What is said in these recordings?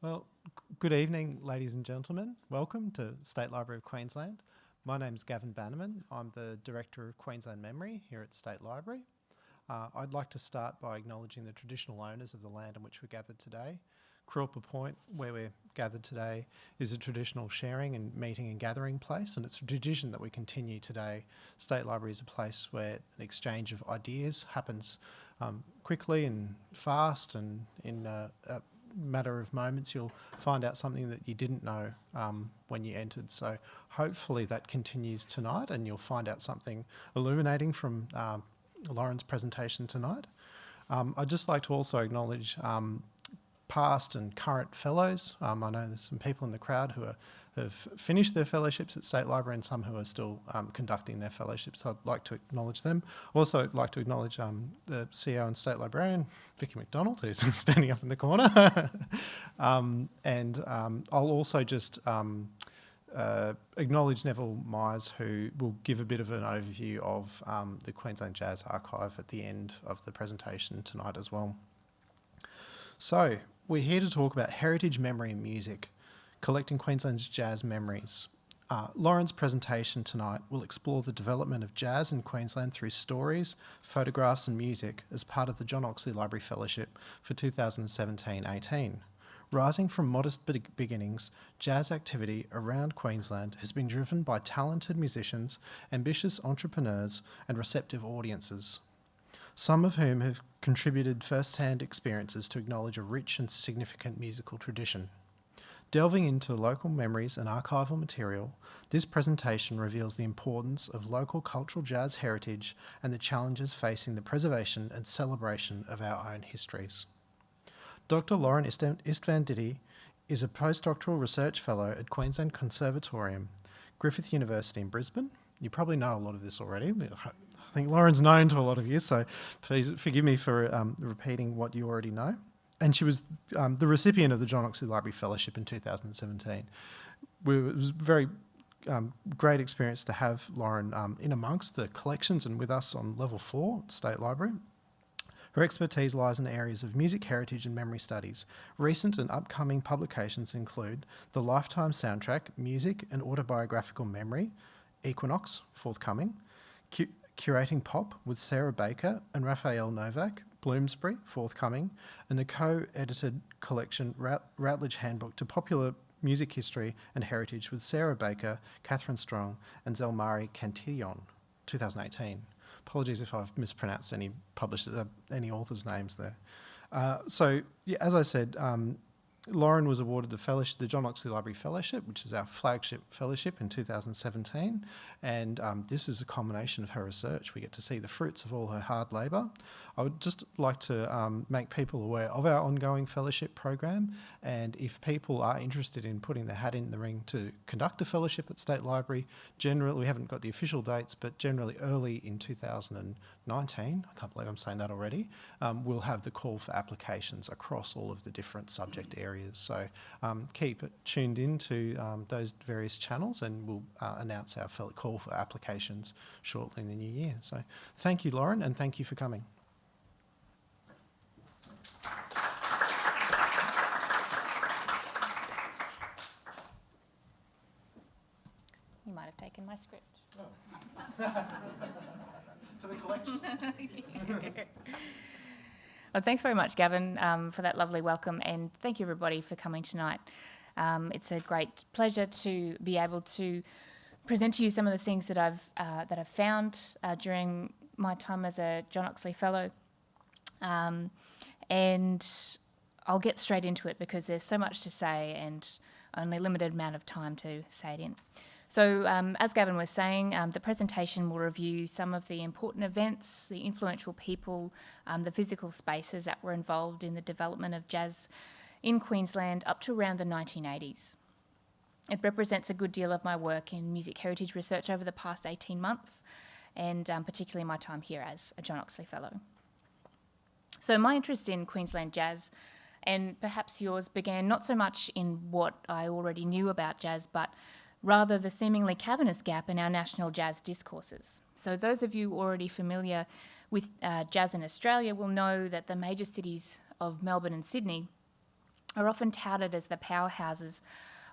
Well, good evening, ladies and gentlemen. Welcome to State Library of Queensland. My name's Gavin Bannerman. I'm the Director of Queensland Memory here at State Library. I'd like to start by acknowledging the traditional owners of the land on which we're gathered today. Quilpa Point, where we're gathered today, is a traditional sharing and meeting and gathering place, and it's a tradition that we continue today. State Library is a place where an exchange of ideas happens quickly and fast, and in a matter of moments you'll find out something that you didn't know when you entered. So hopefully that continues tonight and you'll find out something illuminating from Lauren's presentation tonight. I'd just like to also acknowledge past and current fellows. I know there's some people in the crowd who have finished their fellowships at State Library and some who are still conducting their fellowships. So I'd like to acknowledge them. Also, I'd like to acknowledge the CEO and State Librarian, Vicky McDonald, who's standing up in the corner. I'll also just acknowledge Neville Myers, who will give a bit of an overview of the Queensland Jazz Archive at the end of the presentation tonight as well. So, we're here to talk about heritage, memory and music, collecting Queensland's jazz memories. Lauren's presentation tonight will explore the development of jazz in Queensland through stories, photographs and music as part of the John Oxley Library Fellowship for 2017-18. Rising from modest beginnings, jazz activity around Queensland has been driven by talented musicians, ambitious entrepreneurs and receptive audiences, some of whom have contributed first-hand experiences to acknowledge a rich and significant musical tradition. Delving into local memories and archival material, this presentation reveals the importance of local cultural jazz heritage and the challenges facing the preservation and celebration of our own histories. Dr. Lauren Istvandity is a postdoctoral research fellow at Queensland Conservatorium, Griffith University in Brisbane. You probably know a lot of this already. I think Lauren's known to a lot of you, so please forgive me for repeating what you already know. And she was the recipient of the John Oxley Library Fellowship in 2017. It was a very great experience to have Lauren in amongst the collections and with us on level 4 at State Library. Her expertise lies in areas of music heritage and memory studies. Recent and upcoming publications include The Lifetime Soundtrack, Music and Autobiographical Memory, Equinox, forthcoming, Curating Pop with Sarah Baker and Raphael Novak, Bloomsbury, forthcoming, and the co-edited collection Routledge Handbook to Popular Music History and Heritage with Sarah Baker, Catherine Strong and Zelmari Cantillon, 2018. Apologies if I've mispronounced any authors' names there. As I said, Lauren was awarded the John Oxley Library Fellowship, which is our flagship fellowship in 2017, and this is a culmination of her research. We get to see the fruits of all her hard labour. I would just like to make people aware of our ongoing fellowship program, and if people are interested in putting their hat in the ring to conduct a fellowship at State Library, generally, we haven't got the official dates, but generally early in 2019, I can't believe I'm saying that already, we'll have the call for applications across all of the different subject areas. So keep it tuned in to those various channels, and we'll announce our call for applications shortly in the new year. So thank you, Lauren, and thank you for coming. You might have taken my script. Oh. For the collection. Well, thanks very much, Gavin, for that lovely welcome, and thank you everybody for coming tonight. It's a great pleasure to be able to present to you some of the things that I've found during my time as a John Oxley Fellow, and I'll get straight into it because there's so much to say and only a limited amount of time to say it in. So as Gavin was saying, the presentation will review some of the important events, the influential people, the physical spaces that were involved in the development of jazz in Queensland up to around the 1980s. It represents a good deal of my work in music heritage research over the past 18 months, and particularly my time here as a John Oxley Fellow. So my interest in Queensland jazz, and perhaps yours, began not so much in what I already knew about jazz, but rather the seemingly cavernous gap in our national jazz discourses. So those of you already familiar with jazz in Australia will know that the major cities of Melbourne and Sydney are often touted as the powerhouses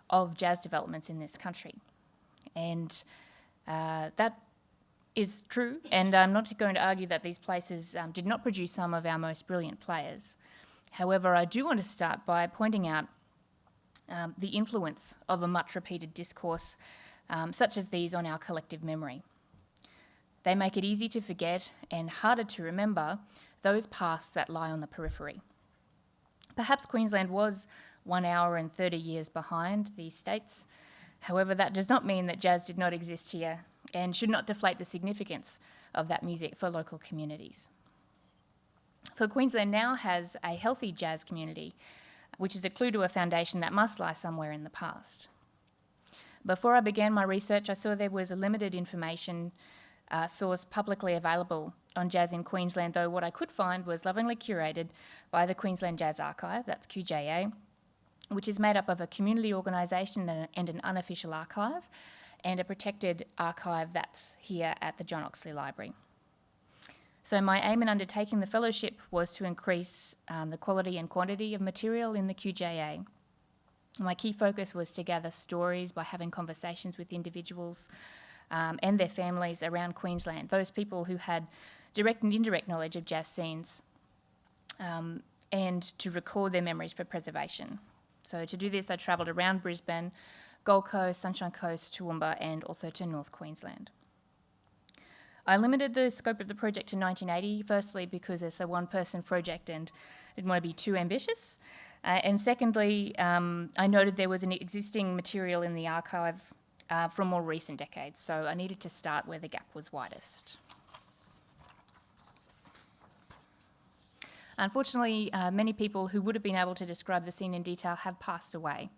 of jazz developments in this country. And that is true, and I'm not going to argue that these places did not produce some of our most brilliant players. However, I do want to start by pointing out the influence of a much repeated discourse such as these on our collective memory. They make it easy to forget and harder to remember those pasts that lie on the periphery. Perhaps Queensland was 1 hour and 30 years behind these states. However, that does not mean that jazz did not exist here and should not deflate the significance of that music for local communities. For Queensland now has a healthy jazz community, which is a clue to a foundation that must lie somewhere in the past. Before I began my research, I saw there was a limited information source publicly available on jazz in Queensland, though what I could find was lovingly curated by the Queensland Jazz Archive, that's QJA, which is made up of a community organisation and an unofficial archive, and a protected archive that's here at the John Oxley Library. So my aim in undertaking the fellowship was to increase the quality and quantity of material in the QJA. My key focus was to gather stories by having conversations with individuals and their families around Queensland, those people who had direct and indirect knowledge of jazz scenes, and to record their memories for preservation. So to do this, I travelled around Brisbane, Gold Coast, Sunshine Coast, Toowoomba, and also to North Queensland. I limited the scope of the project to 1980, firstly because it's a one-person project and didn't want to be too ambitious. And secondly, I noted there was an existing material in the archive from more recent decades, so I needed to start where the gap was widest. Unfortunately, many people who would have been able to describe the scene in detail have passed away.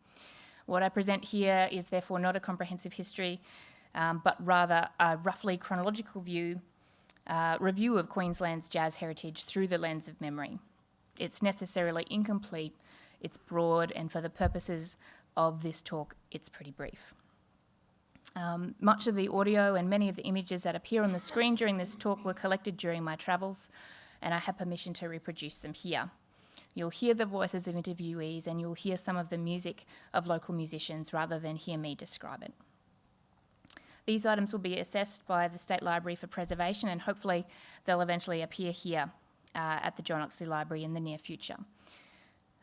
What I present here is therefore not a comprehensive history, but rather a roughly chronological review of Queensland's jazz heritage through the lens of memory. It's necessarily incomplete, it's broad, and for the purposes of this talk, it's pretty brief. Much of the audio and many of the images that appear on the screen during this talk were collected during my travels, and I have permission to reproduce them here. You'll hear the voices of interviewees and you'll hear some of the music of local musicians rather than hear me describe it. These items will be assessed by the State Library for preservation, and hopefully they'll eventually appear here at the John Oxley Library in the near future.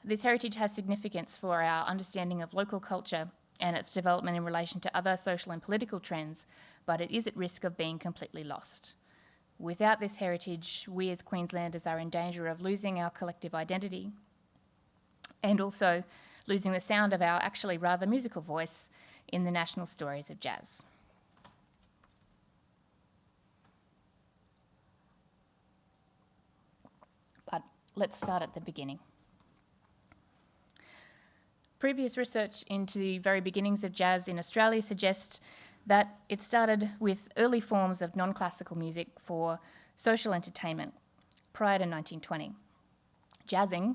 This heritage has significance for our understanding of local culture and its development in relation to other social and political trends, but it is at risk of being completely lost. Without this heritage, we as Queenslanders are in danger of losing our collective identity and also losing the sound of our actually rather musical voice in the national stories of jazz. But let's start at the beginning. Previous research into the very beginnings of jazz in Australia suggests that it started with early forms of non-classical music for social entertainment prior to 1920. Jazzing,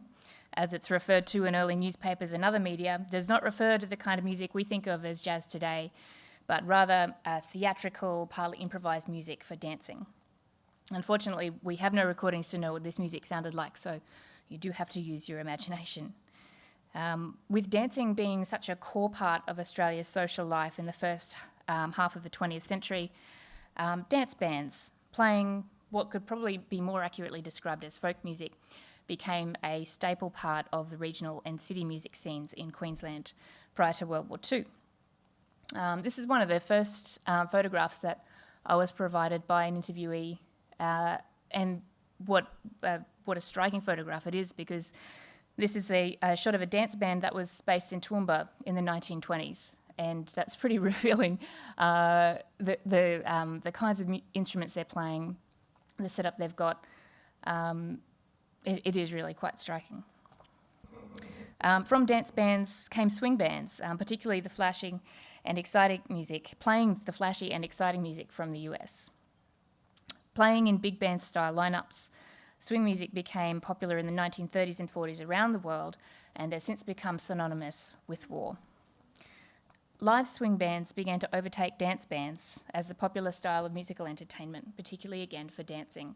as it's referred to in early newspapers and other media, does not refer to the kind of music we think of as jazz today, but rather theatrical, partly improvised music for dancing. Unfortunately, we have no recordings to know what this music sounded like, so you do have to use your imagination. With dancing being such a core part of Australia's social life in the first half of the 20th century, dance bands playing what could probably be more accurately described as folk music became a staple part of the regional and city music scenes in Queensland prior to World War II. This is one of the first photographs that I was provided by an interviewee, and what a striking photograph it is, because this is a shot of a dance band that was based in Toowoomba in the 1920s, and that's pretty revealing. The kinds of instruments they're playing, the setup they've got, it is really quite striking. From dance bands came swing bands, particularly the flashy and exciting music, playing the flashy and exciting music from the US. Playing in big band style lineups, swing music became popular in the 1930s and 40s around the world and has since become synonymous with war. Live swing bands began to overtake dance bands as the popular style of musical entertainment, particularly again for dancing.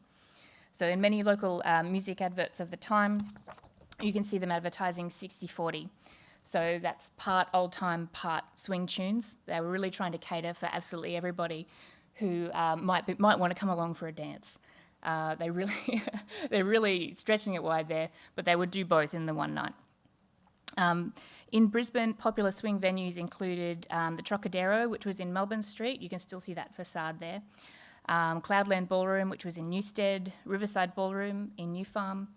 So in many local music adverts of the time, you can see them advertising 60-40. So that's part old time, part swing tunes. They were really trying to cater for absolutely everybody who might want to come along for a dance. They're really stretching it wide there, but they would do both in the one night. In Brisbane, popular swing venues included the Trocadero, which was in Melbourne Street. You can still see that facade there. Cloudland Ballroom, which was in Newstead, Riverside Ballroom in New Farm,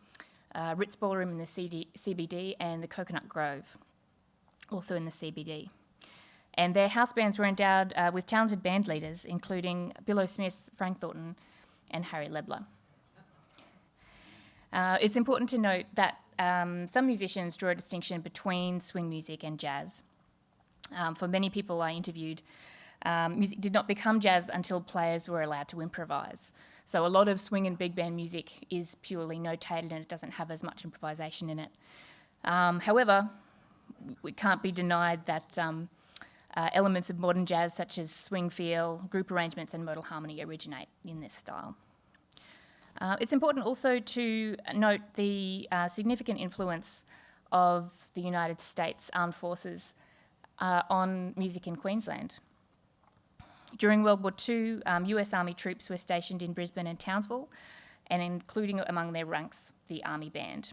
Ritz Ballroom in the CBD, and the Coconut Grove, also in the CBD. And their house bands were endowed with talented band leaders, including Bill O'Smith, Frank Thornton, and Harry Lebler. It's important to note that some musicians draw a distinction between swing music and jazz. For many people I interviewed, music did not become jazz until players were allowed to improvise. So a lot of swing and big band music is purely notated and it doesn't have as much improvisation in it. However, it can't be denied that elements of modern jazz such as swing feel, group arrangements and modal harmony originate in this style. It's important also to note the significant influence of the United States Armed Forces on music in Queensland. During World War II, US Army troops were stationed in Brisbane and Townsville, and including among their ranks the Army Band.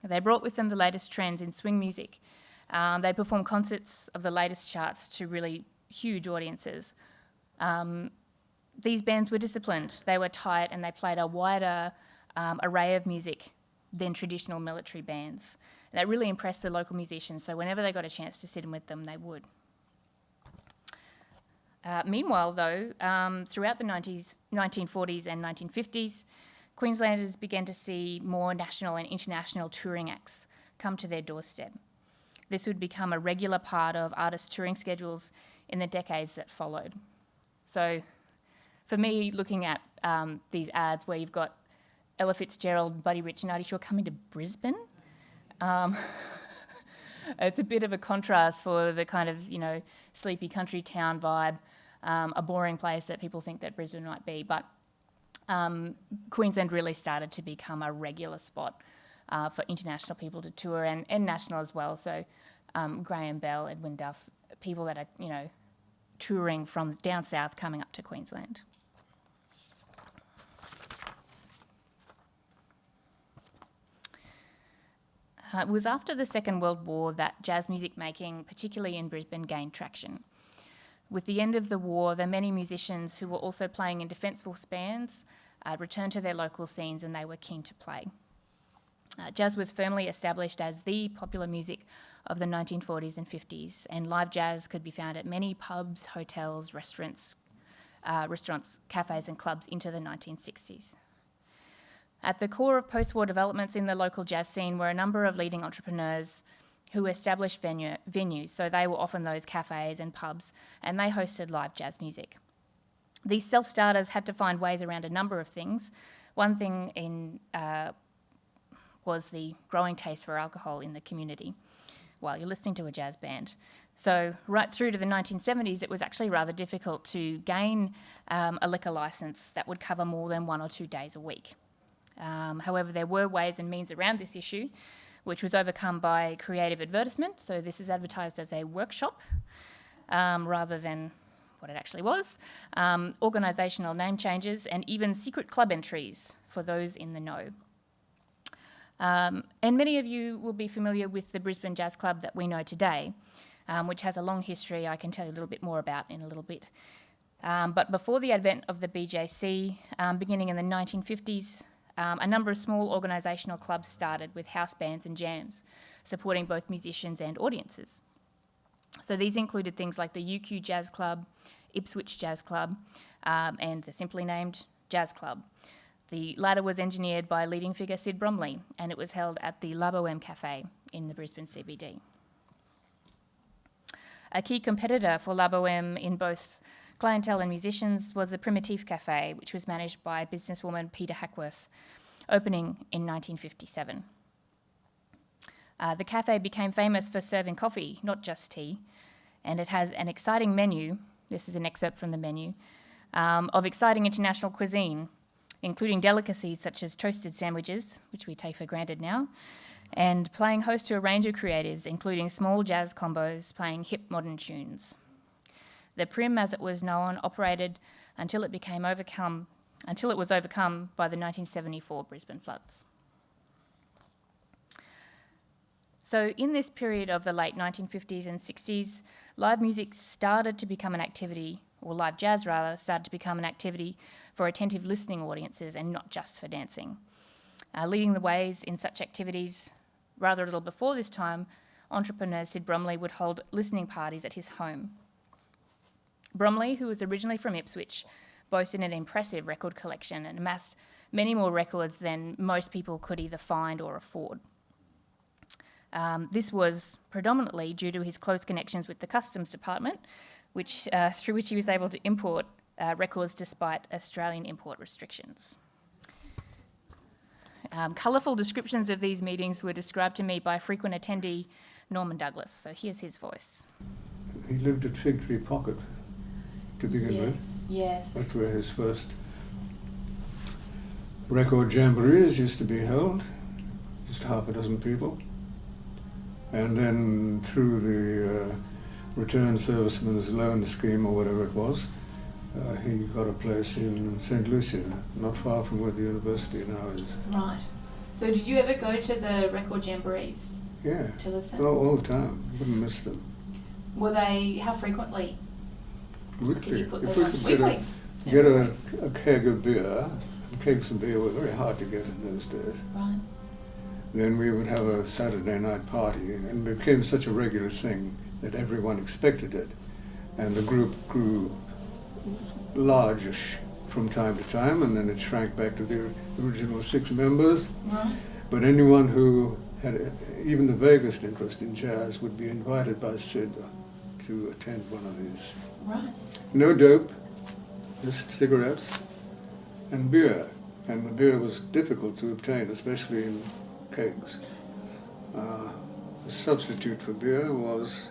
They brought with them the latest trends in swing music. They performed concerts of the latest charts to really huge audiences. These bands were disciplined, they were tight, and they played a wider array of music than traditional military bands. And that really impressed the local musicians, so whenever they got a chance to sit in with them, they would. Meanwhile, though, throughout the 1940s and 1950s, Queenslanders began to see more national and international touring acts come to their doorstep. This would become a regular part of artist touring schedules in the decades that followed. So, for me, looking at these ads where you've got Ella Fitzgerald, Buddy Rich and Artie Shaw coming to Brisbane, it's a bit of a contrast for the kind of, sleepy country town vibe, a boring place that people think that Brisbane might be. But Queensland really started to become a regular spot for international people to tour and national as well. So Graham Bell, Edwin Duff, people that are, touring from down south coming up to Queensland. It was after the Second World War that jazz music making, particularly in Brisbane, gained traction. With the end of the war, the many musicians who were also playing in Defence Force bands returned to their local scenes and they were keen to play. Jazz was firmly established as the popular music of the 1940s and 50s, and live jazz could be found at many pubs, hotels, restaurants, cafes and clubs into the 1960s. At the core of post-war developments in the local jazz scene were a number of leading entrepreneurs who established venues, so they were often those cafes and pubs, and they hosted live jazz music. These self-starters had to find ways around a number of things. One thing was the growing taste for alcohol in the community while you're listening to a jazz band. So right through to the 1970s, it was actually rather difficult to gain a liquor licence that would cover more than 1 or 2 days a week. However, there were ways and means around this issue, which was overcome by creative advertisement. So this is advertised as a workshop rather than what it actually was, organisational name changes, and even secret club entries for those in the know. And many of you will be familiar with the Brisbane Jazz Club that we know today, which has a long history I can tell you a little bit more about in a little bit. But before the advent of the BJC, beginning in the 1950s, a number of small organisational clubs started with house bands and jams, supporting both musicians and audiences. So these included things like the UQ Jazz Club, Ipswich Jazz Club, and the simply named Jazz Club. The latter was engineered by leading figure Sid Bromley, and it was held at the La Boheme Cafe in the Brisbane CBD. A key competitor for La Boheme in both clientele and musicians was the Primitive Cafe, which was managed by businesswoman Peter Hackworth, opening in 1957. The cafe became famous for serving coffee, not just tea, and it has an exciting menu, this is an excerpt from the menu, of exciting international cuisine, including delicacies such as toasted sandwiches, which we take for granted now, and playing host to a range of creatives, including small jazz combos playing hip modern tunes. The Prim, as it was known, operated until it was overcome by the 1974 Brisbane floods. So in this period of the late 1950s and 60s, live music started to become an activity, or live jazz rather, started to become an activity for attentive listening audiences and not just for dancing. Leading the ways in such activities, rather a little before this time, entrepreneur Sid Bromley would hold listening parties at his home. Bromley, who was originally from Ipswich, boasted an impressive record collection and amassed many more records than most people could either find or afford. This was predominantly due to his close connections with the Customs Department, through which he was able to import records despite Australian import restrictions. Colourful descriptions of these meetings were described to me by frequent attendee Norman Douglas. So here's his voice. He lived at Fig Tree Pocket to begin with. Yes. That's where his first record jamborees used to be held, just half a dozen people. And then through the Return Servicemen's Loan Scheme, or whatever it was, he got a place in St. Lucia, not far from where the university now is. Right. So did you ever go to the record jamborees? Yeah. To listen? Oh, all the time. Wouldn't miss them. Were they, how frequently? Weekly. Did you put If them we on? could Weekly? get a keg of beer, and kegs of beer were very hard to get in those days. Right. Then we would have a Saturday night party, and it became such a regular thing that everyone expected it. And the group grew largish from time to time, and then it shrank back to the original 6 members. Right. But anyone who had even the vaguest interest in jazz would be invited by Sid to attend one of these. Right. No dope, just cigarettes and beer. And the beer was difficult to obtain, especially in kegs. The substitute for beer was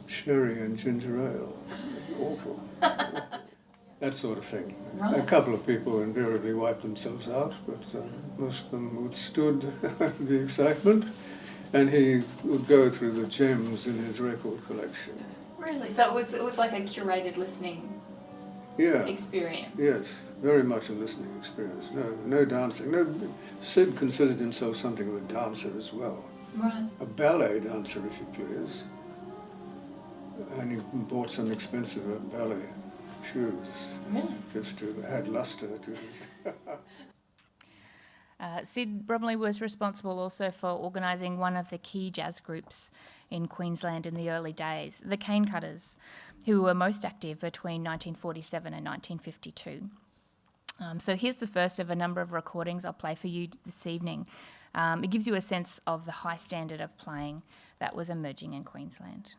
sherry and ginger ale. Awful. That sort of thing. Right. A couple of people invariably wiped themselves out, but most of them withstood the excitement, and he would go through the gems in his record collection. Really? So it was like a curated listening experience? Yes, very much a listening experience. No dancing. No, Sid considered himself something of a dancer as well. Right. A ballet dancer, if you please. And he bought some expensive ballet shoes. Really? Just to add luster to his... Sid Bromley was responsible also for organising one of the key jazz groups in Queensland in the early days, the Cane Cutters, who were most active between 1947 and 1952. So here's the first of a number of recordings I'll play for you this evening. It gives you a sense of the high standard of playing that was emerging in Queensland.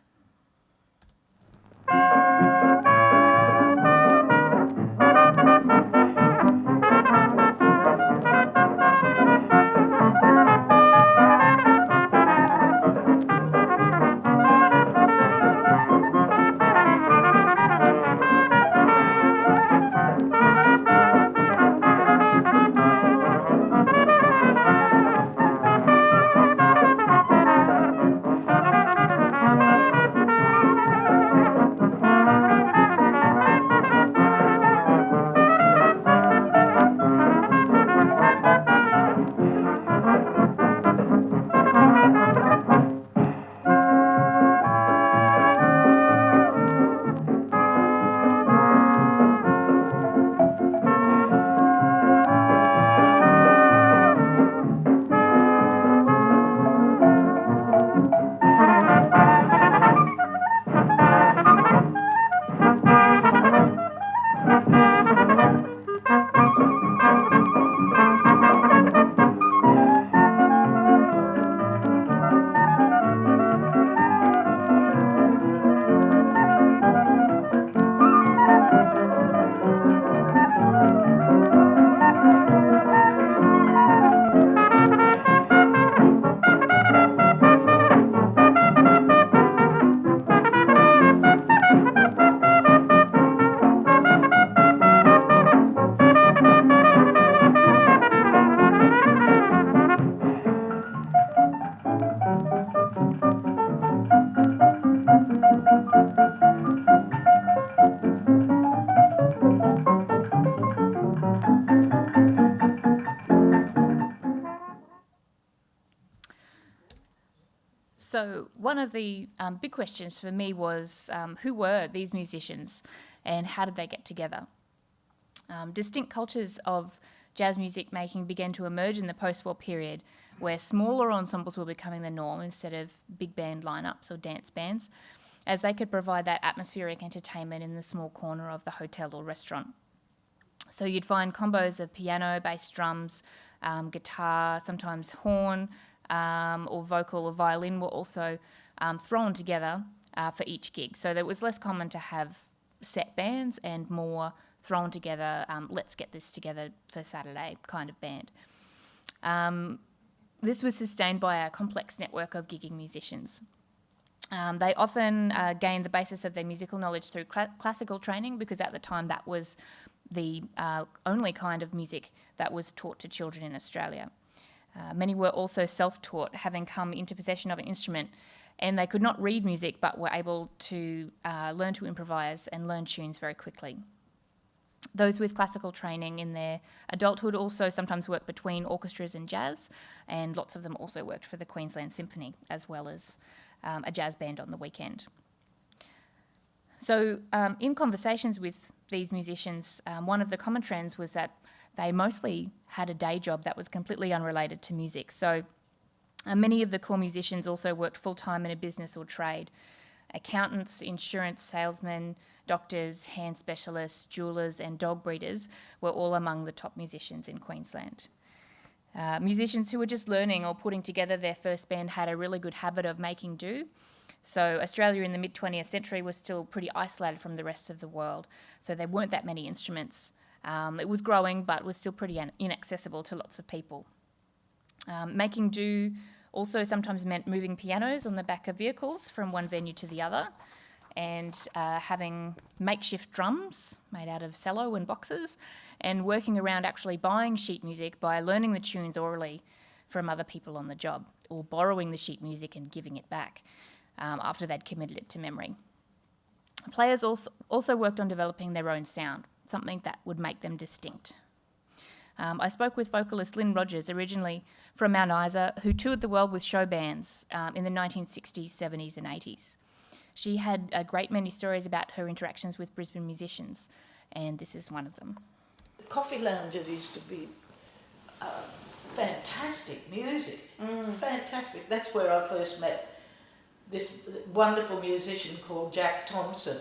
So one of the big questions for me was who were these musicians and how did they get together? Distinct cultures of jazz music making began to emerge in the post-war period, where smaller ensembles were becoming the norm instead of big band lineups or dance bands, as they could provide that atmospheric entertainment in the small corner of the hotel or restaurant. So you'd find combos of piano, bass, drums, guitar, sometimes horn, or vocal or violin were also thrown together for each gig. So it was less common to have set bands and more thrown together, let's get this together for Saturday kind of band. This was sustained by a complex network of gigging musicians. They often gained the basis of their musical knowledge through classical training, because at the time that was the only kind of music that was taught to children in Australia. Many were also self-taught, having come into possession of an instrument, and they could not read music but were able to learn to improvise and learn tunes very quickly. Those with classical training in their adulthood also sometimes worked between orchestras and jazz, and lots of them also worked for the Queensland Symphony as well as a jazz band on the weekend. So in conversations with these musicians, one of the common trends was that they mostly had a day job that was completely unrelated to music. So many of the core musicians also worked full-time in a business or trade. Accountants, insurance salesmen, doctors, hand specialists, jewellers and dog breeders were all among the top musicians in Queensland. Musicians who were just learning or putting together their first band had a really good habit of making do. So Australia in the mid-20th century was still pretty isolated from the rest of the world, so there weren't that many instruments. It was growing, but was still pretty inaccessible to lots of people. Making do also sometimes meant moving pianos on the back of vehicles from one venue to the other, and having makeshift drums made out of cello and boxes, and working around actually buying sheet music by learning the tunes orally from other people on the job, or borrowing the sheet music and giving it back after they'd committed it to memory. Players also worked on developing their own sound, something that would make them distinct. I spoke with vocalist Lynn Rogers, originally from Mount Isa, who toured the world with show bands in the 1960s, 70s and 80s. She had a great many stories about her interactions with Brisbane musicians, and this is one of them. The coffee lounges used to be fantastic music, fantastic. That's where I first met this wonderful musician called Jack Thompson.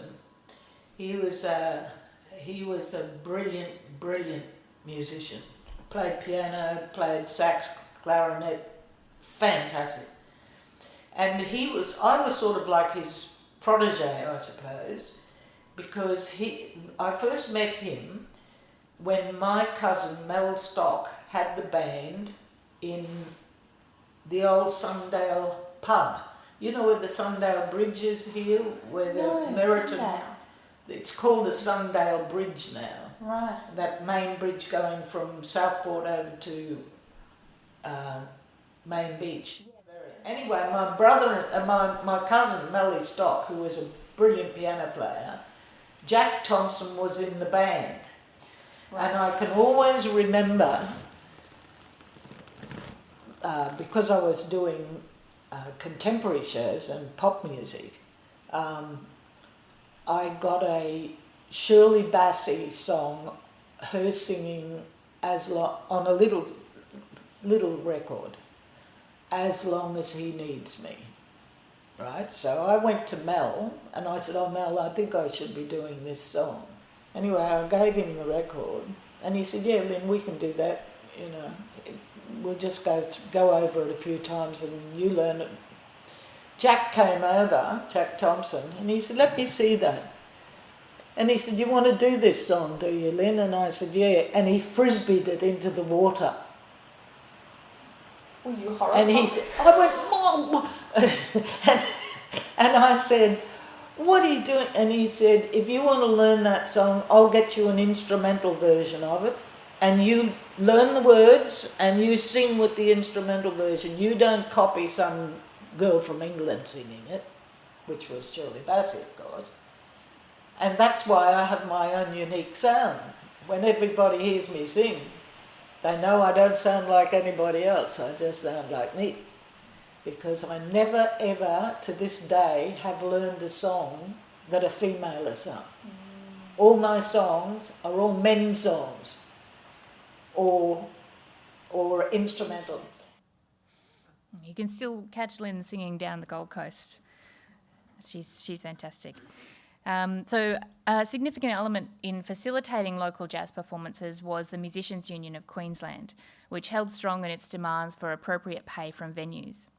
He was a brilliant musician. Played piano, played sax, clarinet, fantastic. And I was sort of like his protege, I suppose, because I first met him when my cousin Mel Stock had the band in the old Sundale pub. You know where the Sundale Bridge is here, where the Meriton... Sundale. It's called the Sundale Bridge now. Right. That main bridge going from Southport over to Main Beach. Anyway, my brother, my cousin Melly Stock, who was a brilliant piano player, Jack Thompson was in the band. Right. And I can always remember, because I was doing contemporary shows and pop music, I got a Shirley Bassey song, her singing on a little record, As Long As He Needs Me, right? So I went to Mel and I said, oh Mel, I think I should be doing this song. Anyway, I gave him the record and he said, yeah, Lynn, we can do that, you know, we'll just go over it a few times and you learn it. Jack came over, Jack Thompson, and he said, let me see that. And he said, you want to do this song, do you, Lynn? And I said, yeah. And he frisbeed it into the water. Were you horrified? And he said, I went, Mom! and I said, what are you doing? And he said, if you want to learn that song, I'll get you an instrumental version of it. And you learn the words and you sing with the instrumental version. You don't copy some girl from England singing it, which was Shirley Bassey, of course. And that's why I have my own unique sound. When everybody hears me sing, they know I don't sound like anybody else. I just sound like me. because I never ever to this day have learned a song that a female has sung. All my songs are all men's songs or instrumental. You can still catch Lynn singing down the Gold Coast. She's fantastic. So a significant element in facilitating local jazz performances was the Musicians' Union of Queensland, which held strong in its demands for appropriate pay from venues.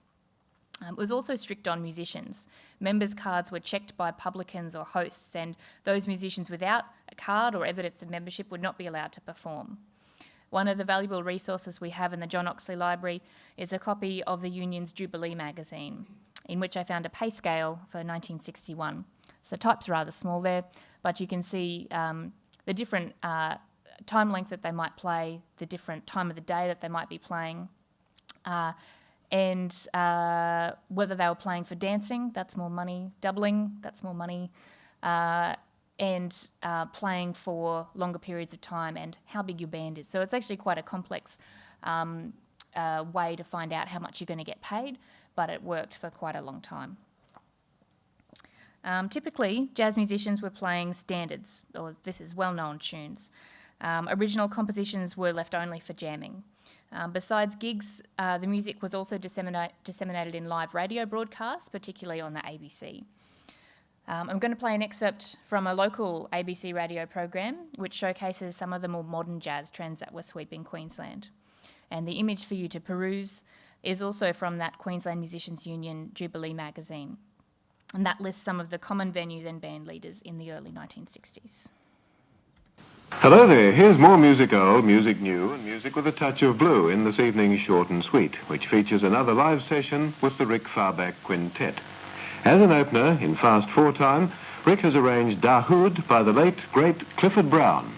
It was also strict on musicians. Members' cards were checked by publicans or hosts, and those musicians without a card or evidence of membership would not be allowed to perform. One of the valuable resources we have in the John Oxley Library is a copy of the Union's Jubilee magazine, in which I found a pay scale for 1961. So the type's rather small there, but you can see the different time length that they might play, the different time of the day that they might be playing, and whether they were playing for dancing, that's more money, doubling, that's more money, and playing for longer periods of time, and how big your band is. So it's actually quite a complex way to find out how much you're going to get paid, but it worked for quite a long time. Typically, jazz musicians were playing standards, or this is well-known tunes. Original compositions were left only for jamming. Besides gigs, the music was also disseminated in live radio broadcasts, particularly on the ABC. I'm going to play an excerpt from a local ABC radio program, which showcases some of the more modern jazz trends that were sweeping Queensland. And the image for you to peruse is also from that Queensland Musicians' Union Jubilee magazine. And that lists some of the common venues and band leaders in the early 1960s. Hello there, here's more music old, music new, and music with a touch of blue in this evening's Short and Sweet, which features another live session with the Rick Farback Quintet. As an opener, in fast 4 time, Rick has arranged Dahoud by the late, great Clifford Brown.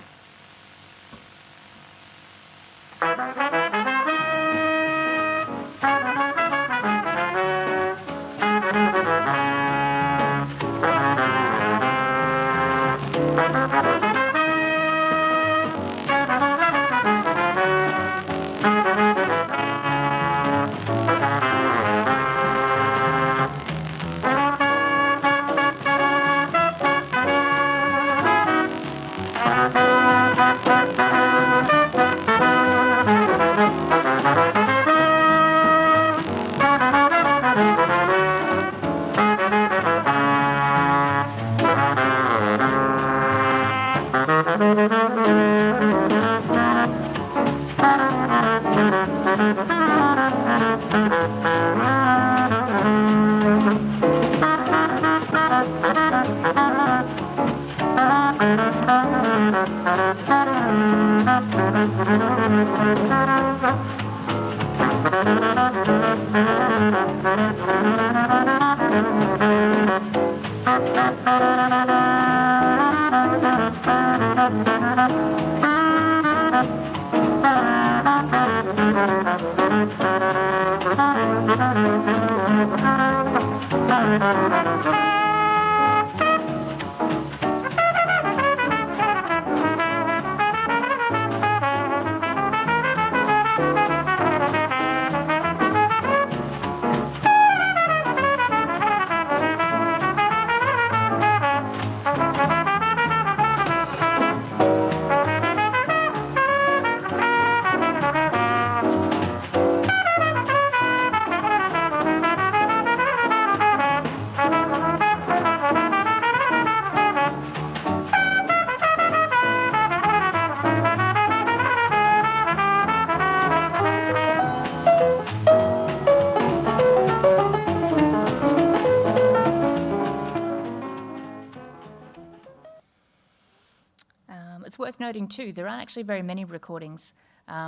It's worth noting too, there aren't actually very many recordings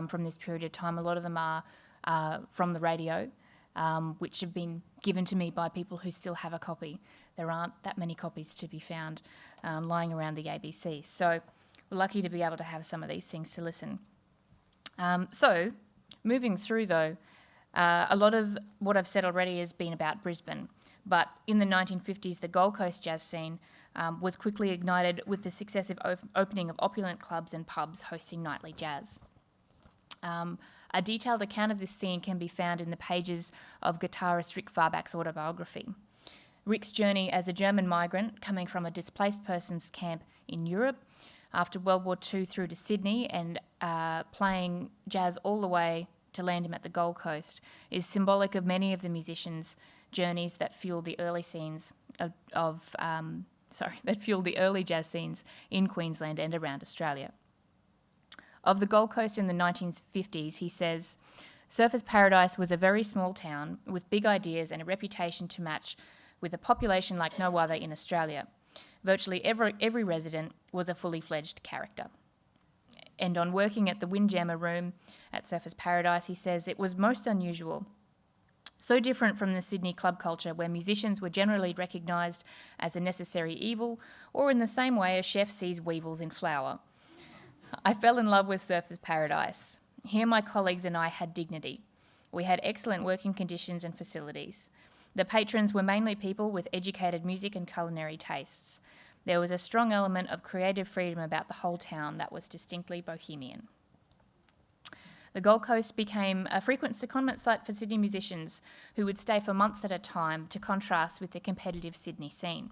from this period of time. A lot of them are from the radio, which have been given to me by people who still have a copy. There aren't that many copies to be found lying around the ABC. So we're lucky to be able to have some of these things to listen. So moving through though, a lot of what I've said already has been about Brisbane, but in the 1950s, the Gold Coast jazz scene was quickly ignited with the successive opening of opulent clubs and pubs hosting nightly jazz. A A detailed account of this scene can be found in the pages of guitarist Rick Farback's autobiography. Rick's journey as a German migrant coming from a displaced persons camp in Europe after World War II through to Sydney and playing jazz all the way to land him at the Gold Coast is symbolic of many of the musicians' journeys that fueled the early scenes that fueled the early jazz scenes in Queensland and around Australia. Of the Gold Coast in the 1950s, he says, "Surfers Paradise was a very small town with big ideas and a reputation to match with a population like no other in Australia. Virtually every resident was a fully fledged character." And on working at the Windjammer Room at Surfers Paradise, he says, "It was most unusual. So different from the Sydney club culture where musicians were generally recognised as a necessary evil, or in the same way a chef sees weevils in flour. I fell in love with Surfers Paradise. Here my colleagues and I had dignity. We had excellent working conditions and facilities. The patrons were mainly people with educated music and culinary tastes. There was a strong element of creative freedom about the whole town that was distinctly bohemian." The Gold Coast became a frequent secondment site for Sydney musicians who would stay for months at a time to contrast with the competitive Sydney scene.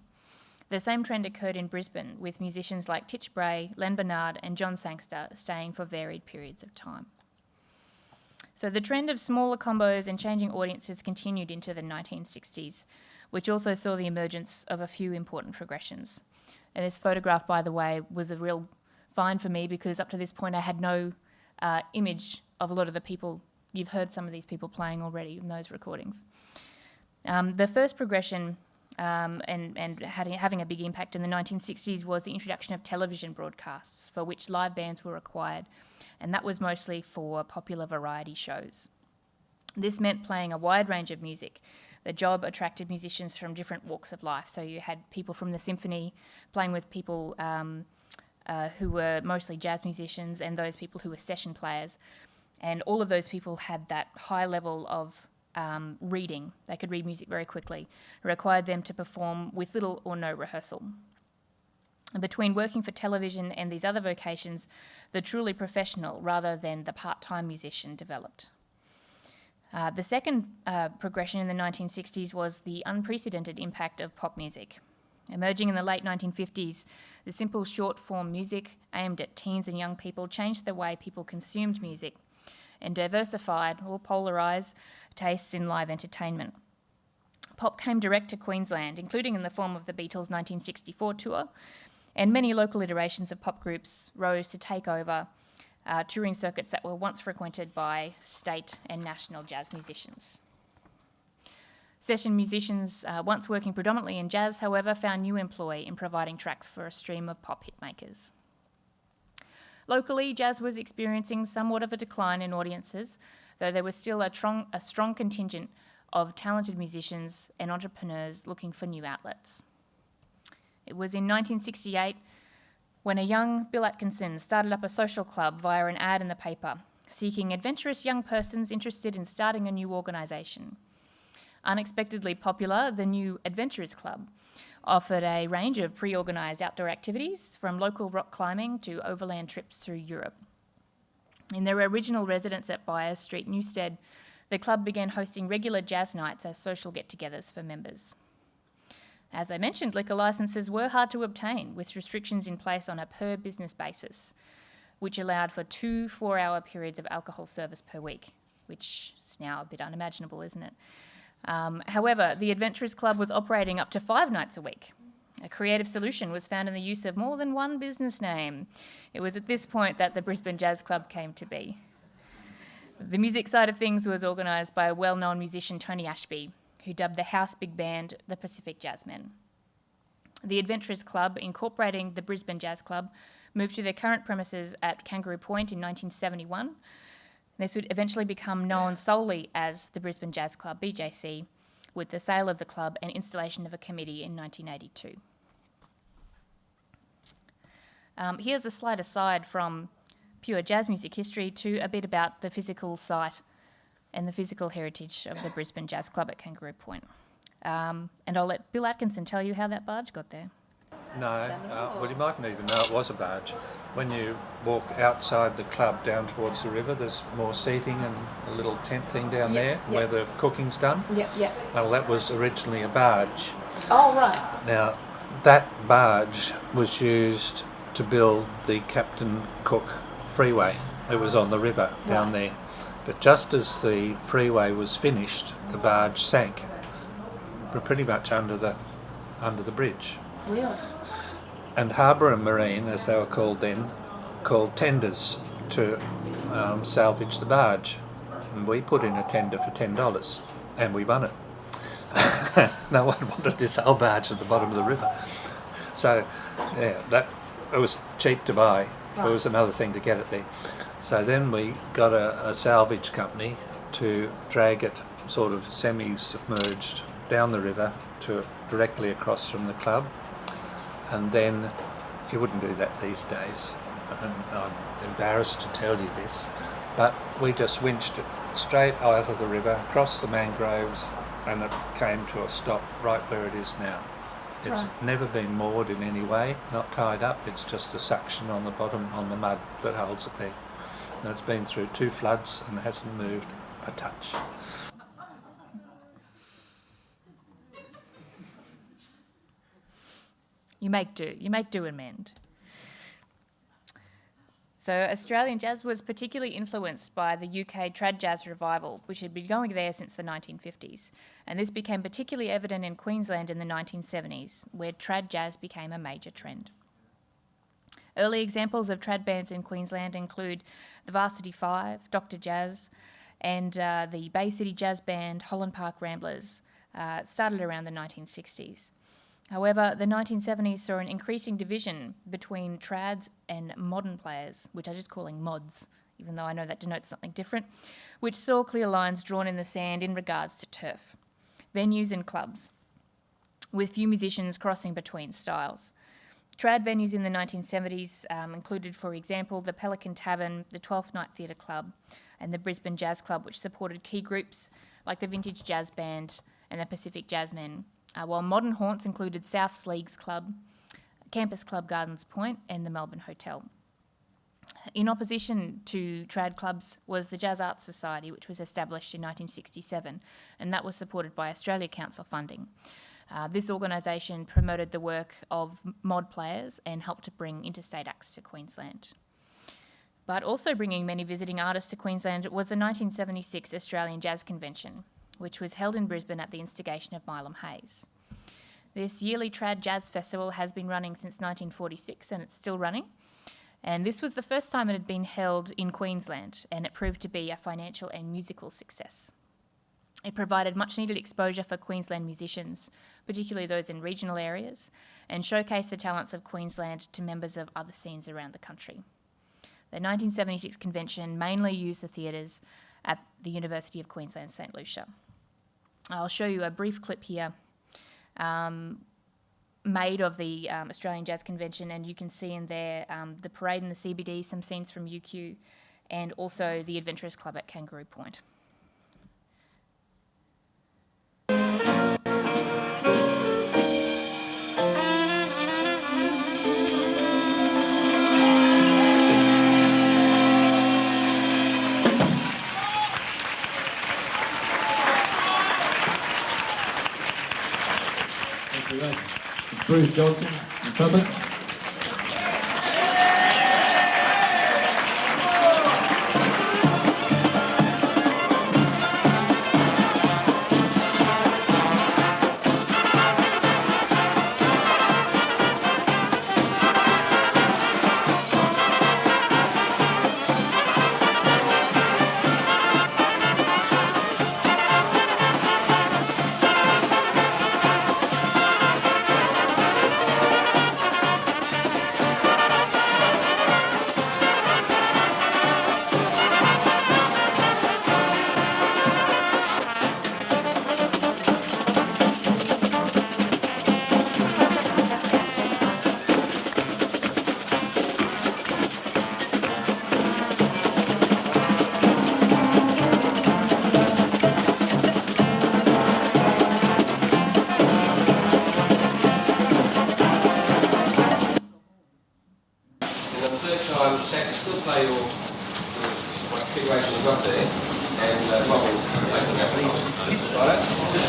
The same trend occurred in Brisbane, with musicians like Titch Bray, Len Bernard and John Sangster staying for varied periods of time. So the trend of smaller combos and changing audiences continued into the 1960s, which also saw the emergence of a few important progressions. And this photograph, by the way, was a real find for me because up to this point I had no image of a lot of the people. You've heard some of these people playing already in those recordings. The first progression and having a big impact in the 1960s was the introduction of television broadcasts for which live bands were required, and that was mostly for popular variety shows. This meant playing a wide range of music. The job attracted musicians from different walks of life, so you had people from the symphony playing with people who were mostly jazz musicians and those people who were session players, and all of those people had that high level of reading. They could read music very quickly. It required them to perform with little or no rehearsal. And between working for television and these other vocations, the truly professional rather than the part-time musician developed. The second progression in the 1960s was the unprecedented impact of pop music. Emerging in the late 1950s, the simple short-form music aimed at teens and young people changed the way people consumed music and diversified or polarised tastes in live entertainment. Pop came direct to Queensland, including in the form of the Beatles' 1964 tour, and many local iterations of pop groups rose to take over touring circuits that were once frequented by state and national jazz musicians. Session musicians, once working predominantly in jazz, however, found new employ in providing tracks for a stream of pop hitmakers. Locally, jazz was experiencing somewhat of a decline in audiences, though there was still a strong contingent of talented musicians and entrepreneurs looking for new outlets. It was in 1968 when a young Bill Atkinson started up a social club via an ad in the paper, seeking adventurous young persons interested in starting a new organisation. Unexpectedly popular, the new Adventurers Club offered a range of pre-organised outdoor activities, from local rock climbing to overland trips through Europe. In their original residence at Byers Street, Newstead, the club began hosting regular jazz nights as social get-togethers for members. As I mentioned, liquor licences were hard to obtain, with restrictions in place on a per-business basis, which allowed for 2 4-hour periods of alcohol service per week, which is now a bit unimaginable, isn't it? However, the Adventurers Club was operating up to 5 nights a week. A creative solution was found in the use of more than one business name. It was at this point that the Brisbane Jazz Club came to be. The music side of things was organised by a well-known musician, Tony Ashby, who dubbed the house big band the Pacific Jazzmen. The Adventurers Club, incorporating the Brisbane Jazz Club, moved to their current premises at Kangaroo Point in 1971. This would eventually become known solely as the Brisbane Jazz Club, BJC, with the sale of the club and installation of a committee in 1982. Here's a slight aside from pure jazz music history to a bit about the physical site and the physical heritage of the Brisbane Jazz Club at Kangaroo Point. And I'll let Bill Atkinson tell you how that barge got there. So No, Oh. well, you mightn't even know it was a barge. When you walk outside the club down towards the river, there's more seating and a little tent thing down there where the cooking's done. Yep. Well, that was originally a barge. Oh, right. Now, that barge was used to build the Captain Cook freeway. It was on the river down there. But just as the freeway was finished, the barge sank. We're pretty much under the bridge. Really? And Harbour and Marine, as they were called then, called tenders to salvage the barge. And we put in a tender for $10 and we won it. No one wanted this old barge at the bottom of the river. So, yeah, it was cheap to buy. It was another thing to get it there. So then we got a salvage company to drag it sort of semi-submerged down the river to directly across from the club. And then you wouldn't do that these days. And I'm embarrassed to tell you this, but we just winched it straight out of the river, across the mangroves, and it came to a stop right where it is now. It's never been moored in any way, not tied up. It's just the suction on the bottom, on the mud, that holds it there. And it's been through 2 floods and hasn't moved a touch. You make do and mend. So Australian jazz was particularly influenced by the UK trad jazz revival, which had been going there since the 1950s. And this became particularly evident in Queensland in the 1970s, where trad jazz became a major trend. Early examples of trad bands in Queensland include the Varsity Five, Dr. Jazz, and the Bay City Jazz Band Holland Park Ramblers, started around the 1960s. However, the 1970s saw an increasing division between trads and modern players, which I'm just calling mods, even though I know that denotes something different, which saw clear lines drawn in the sand in regards to turf, venues and clubs, with few musicians crossing between styles. Trad venues in the 1970s included, for example, the Pelican Tavern, the 12th Night Theatre Club, and the Brisbane Jazz Club, which supported key groups like the Vintage Jazz Band and the Pacific Jazzmen, while modern haunts included South's Leagues Club, Campus Club Gardens Point, and the Melbourne Hotel. In opposition to trad clubs was the Jazz Arts Society, which was established in 1967, and that was supported by Australia Council funding. This organisation promoted the work of mod players and helped to bring interstate acts to Queensland. But also bringing many visiting artists to Queensland was the 1976 Australian Jazz Convention, which was held in Brisbane at the instigation of Milam Hayes. This yearly trad jazz festival has been running since 1946 and it's still running. And this was the first time it had been held in Queensland, and it proved to be a financial and musical success. It provided much needed exposure for Queensland musicians, particularly those in regional areas, and showcased the talents of Queensland to members of other scenes around the country. The 1976 convention mainly used the theatres at the University of Queensland, St Lucia. I'll show you a brief clip here made of the Australian Jazz Convention, and you can see in there the parade in the CBD, some scenes from UQ, and also the Adventurers Club at Kangaroo Point. Bruce Johnson, the trumpet.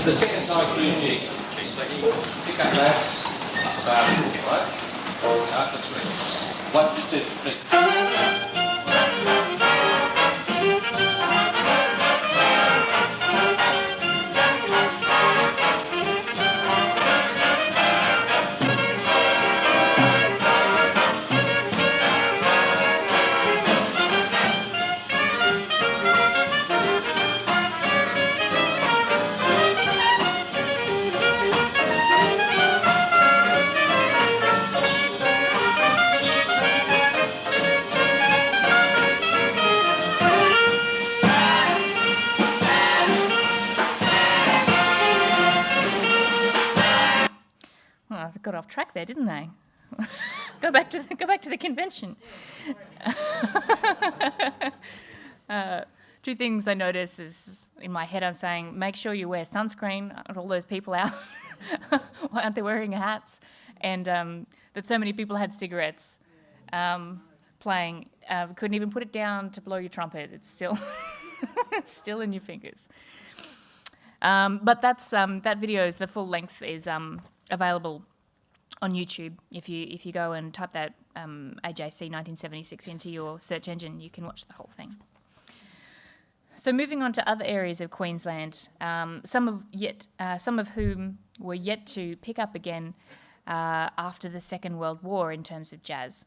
the second time through jig. Pick up that. Right? After 3. 1, 2, 3. Well, they got off track there, didn't they? Go back to the convention. Two things I notice is in my head I'm saying make sure you wear sunscreen. All those people out, why aren't they wearing hats? And that so many people had cigarettes playing. Couldn't even put it down to blow your trumpet. It's still it's still in your fingers. But that video is the full length is available on YouTube. If you go and type that AJC 1976 into your search engine, you can watch the whole thing. So moving on to other areas of Queensland, some of whom were yet to pick up again after the Second World War in terms of jazz.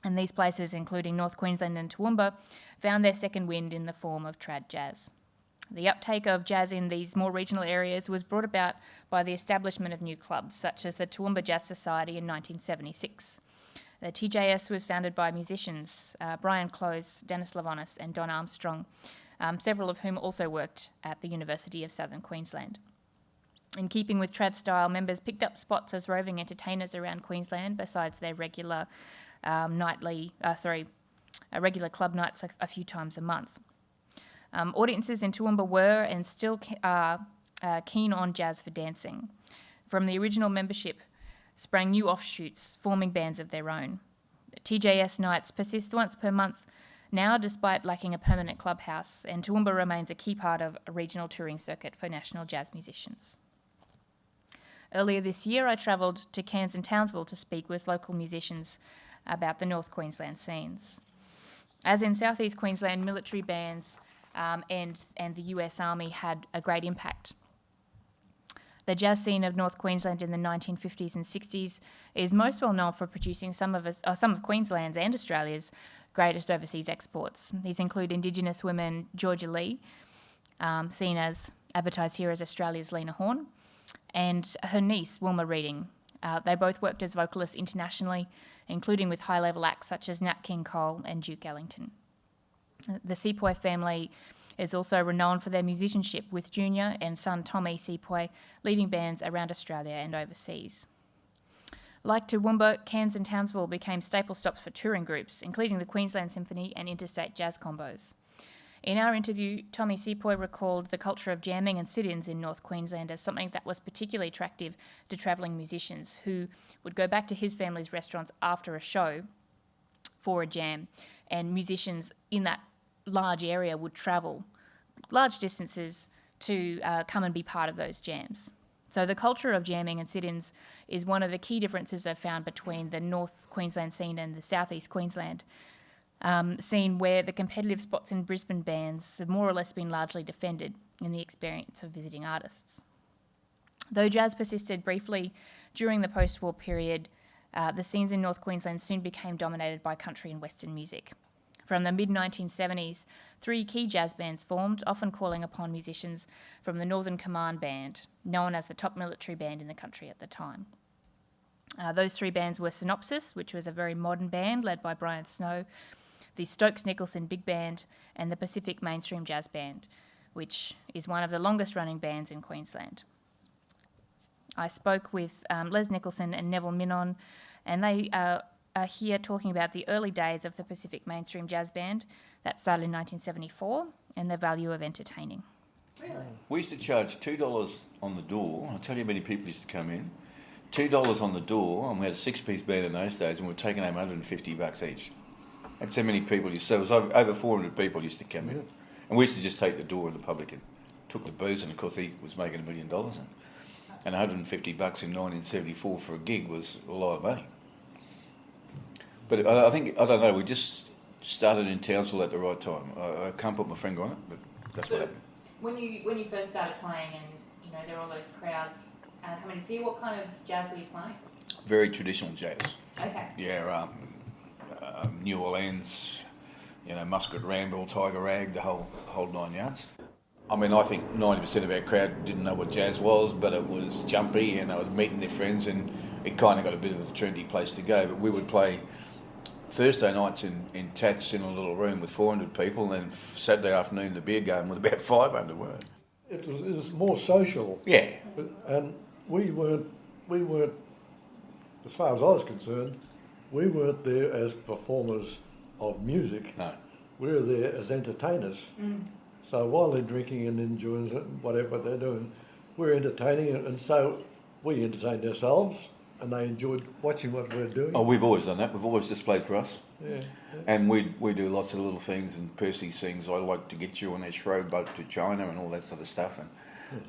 And these places, including North Queensland and Toowoomba, found their second wind in the form of trad jazz. The uptake of jazz in these more regional areas was brought about by the establishment of new clubs, such as the Toowoomba Jazz Society in 1976. The TJS was founded by musicians Brian Close, Dennis Lavonis and Don Armstrong, several of whom also worked at the University of Southern Queensland. In keeping with trad style, members picked up spots as roving entertainers around Queensland besides their regular regular club nights a few times a month. Audiences in Toowoomba were and still are keen on jazz for dancing. From the original membership sprang new offshoots, forming bands of their own. TJS nights persist once per month now, despite lacking a permanent clubhouse, and Toowoomba remains a key part of a regional touring circuit for national jazz musicians. Earlier this year, I travelled to Cairns and Townsville to speak with local musicians about the North Queensland scenes. As in South East Queensland, military bands and the US Army had a great impact. The jazz scene of North Queensland in the 1950s and 60s is most well known for producing some of Queensland's and Australia's greatest overseas exports. These include Indigenous women Georgia Lee, seen as advertised here as Australia's Lena Horne, and her niece Wilma Reading. They both worked as vocalists internationally, including with high-level acts such as Nat King Cole and Duke Ellington. The Sepoy family is also renowned for their musicianship, with Junior and son Tommy Sepoy leading bands around Australia and overseas. Like Toowoomba, Cairns and Townsville became staple stops for touring groups, including the Queensland Symphony and interstate jazz combos. In our interview, Tommy Sepoy recalled the culture of jamming and sit-ins in North Queensland as something that was particularly attractive to travelling musicians who would go back to his family's restaurants after a show for a jam, and musicians in that large area would travel large distances to come and be part of those jams. So the culture of jamming and sit-ins is one of the key differences I've found between the North Queensland scene and the South East Queensland scene, where the competitive spots in Brisbane bands have more or less been largely defended in the experience of visiting artists. Though jazz persisted briefly during the post-war period, the scenes in North Queensland soon became dominated by country and Western music. From the mid-1970s, 3 key jazz bands formed, often calling upon musicians from the Northern Command Band, known as the top military band in the country at the time. Those 3 bands were Synopsis, which was a very modern band led by Brian Snow, the Stokes-Nicholson Big Band, and the Pacific Mainstream Jazz Band, which is one of the longest-running bands in Queensland. I spoke with Les Nicholson and Neville Minon, and they are here talking about the early days of the Pacific Mainstream Jazz Band that started in 1974 and the value of entertaining. Really? We used to charge $2 on the door. I'll tell you how many people used to come in. $2 on the door, and we had a 6-piece band in those days, and we were taking home $150 each. That's how many people so it was over 400 people used to come in. And we used to just take the door and the public in. took the booze, and of course he was making $1 million, and $150 in 1974 for a gig was a lot of money. But I think, I don't know, we just started in Townsville at the right time. I can't put my finger on it, but that's what happened. When you first started playing, and you know there were all those crowds coming to see you, what kind of jazz were you playing? Very traditional jazz. Okay. Yeah, New Orleans, you know, Muscat Ramble, Tiger Rag, the whole 9 yards. I mean, I think 90% of our crowd didn't know what jazz was, but it was jumpy, and they was meeting their friends, and it kind of got a bit of a trendy place to go. But we would play Thursday nights in Tats in a little room with 400 people, and then Saturday afternoon the beer garden with about 500. It was more social. Yeah. And we weren't, as far as I was concerned, we weren't there as performers of music. No. We were there as entertainers. Mm. So while they're drinking and enjoying whatever they're doing, we're entertaining, and so we entertained ourselves, and they enjoyed watching what we're doing. Oh, we've always done that. We've always just played for us. Yeah. And we do lots of little things, and Percy sings, I like to get you on that Shrove boat to China and all that sort of stuff. And,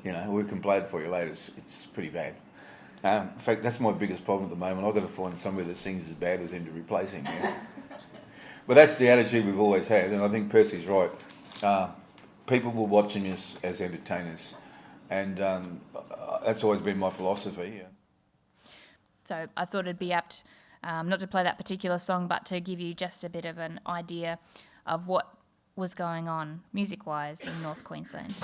you know, we can play it for you later. It's pretty bad. In fact, that's my biggest problem at the moment. I've got to find somebody that sings as bad as him to replace him. Yes. But that's the attitude we've always had, and I think Percy's right. People were watching us as entertainers, and that's always been my philosophy. Yeah. So I thought it'd be apt not to play that particular song, but to give you just a bit of an idea of what was going on music-wise in North Queensland.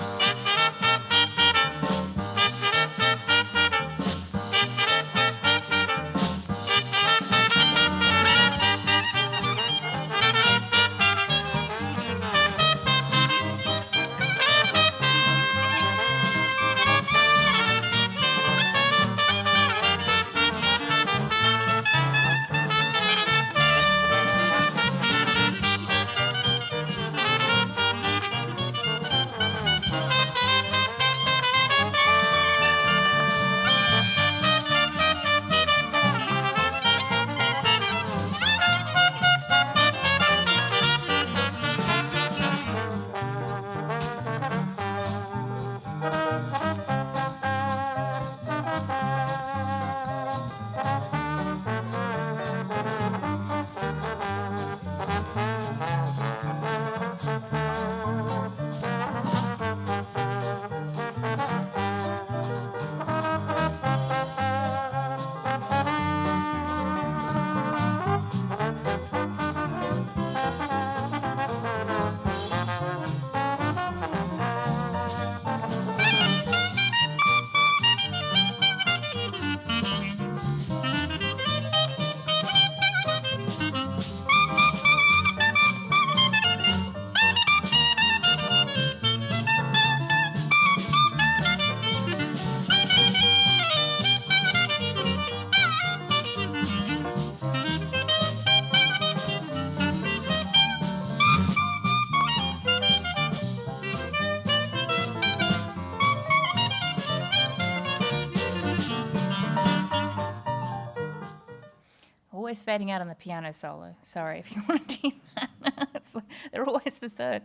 Always fading out on the piano solo. Sorry if you want to hear that. They're always the third.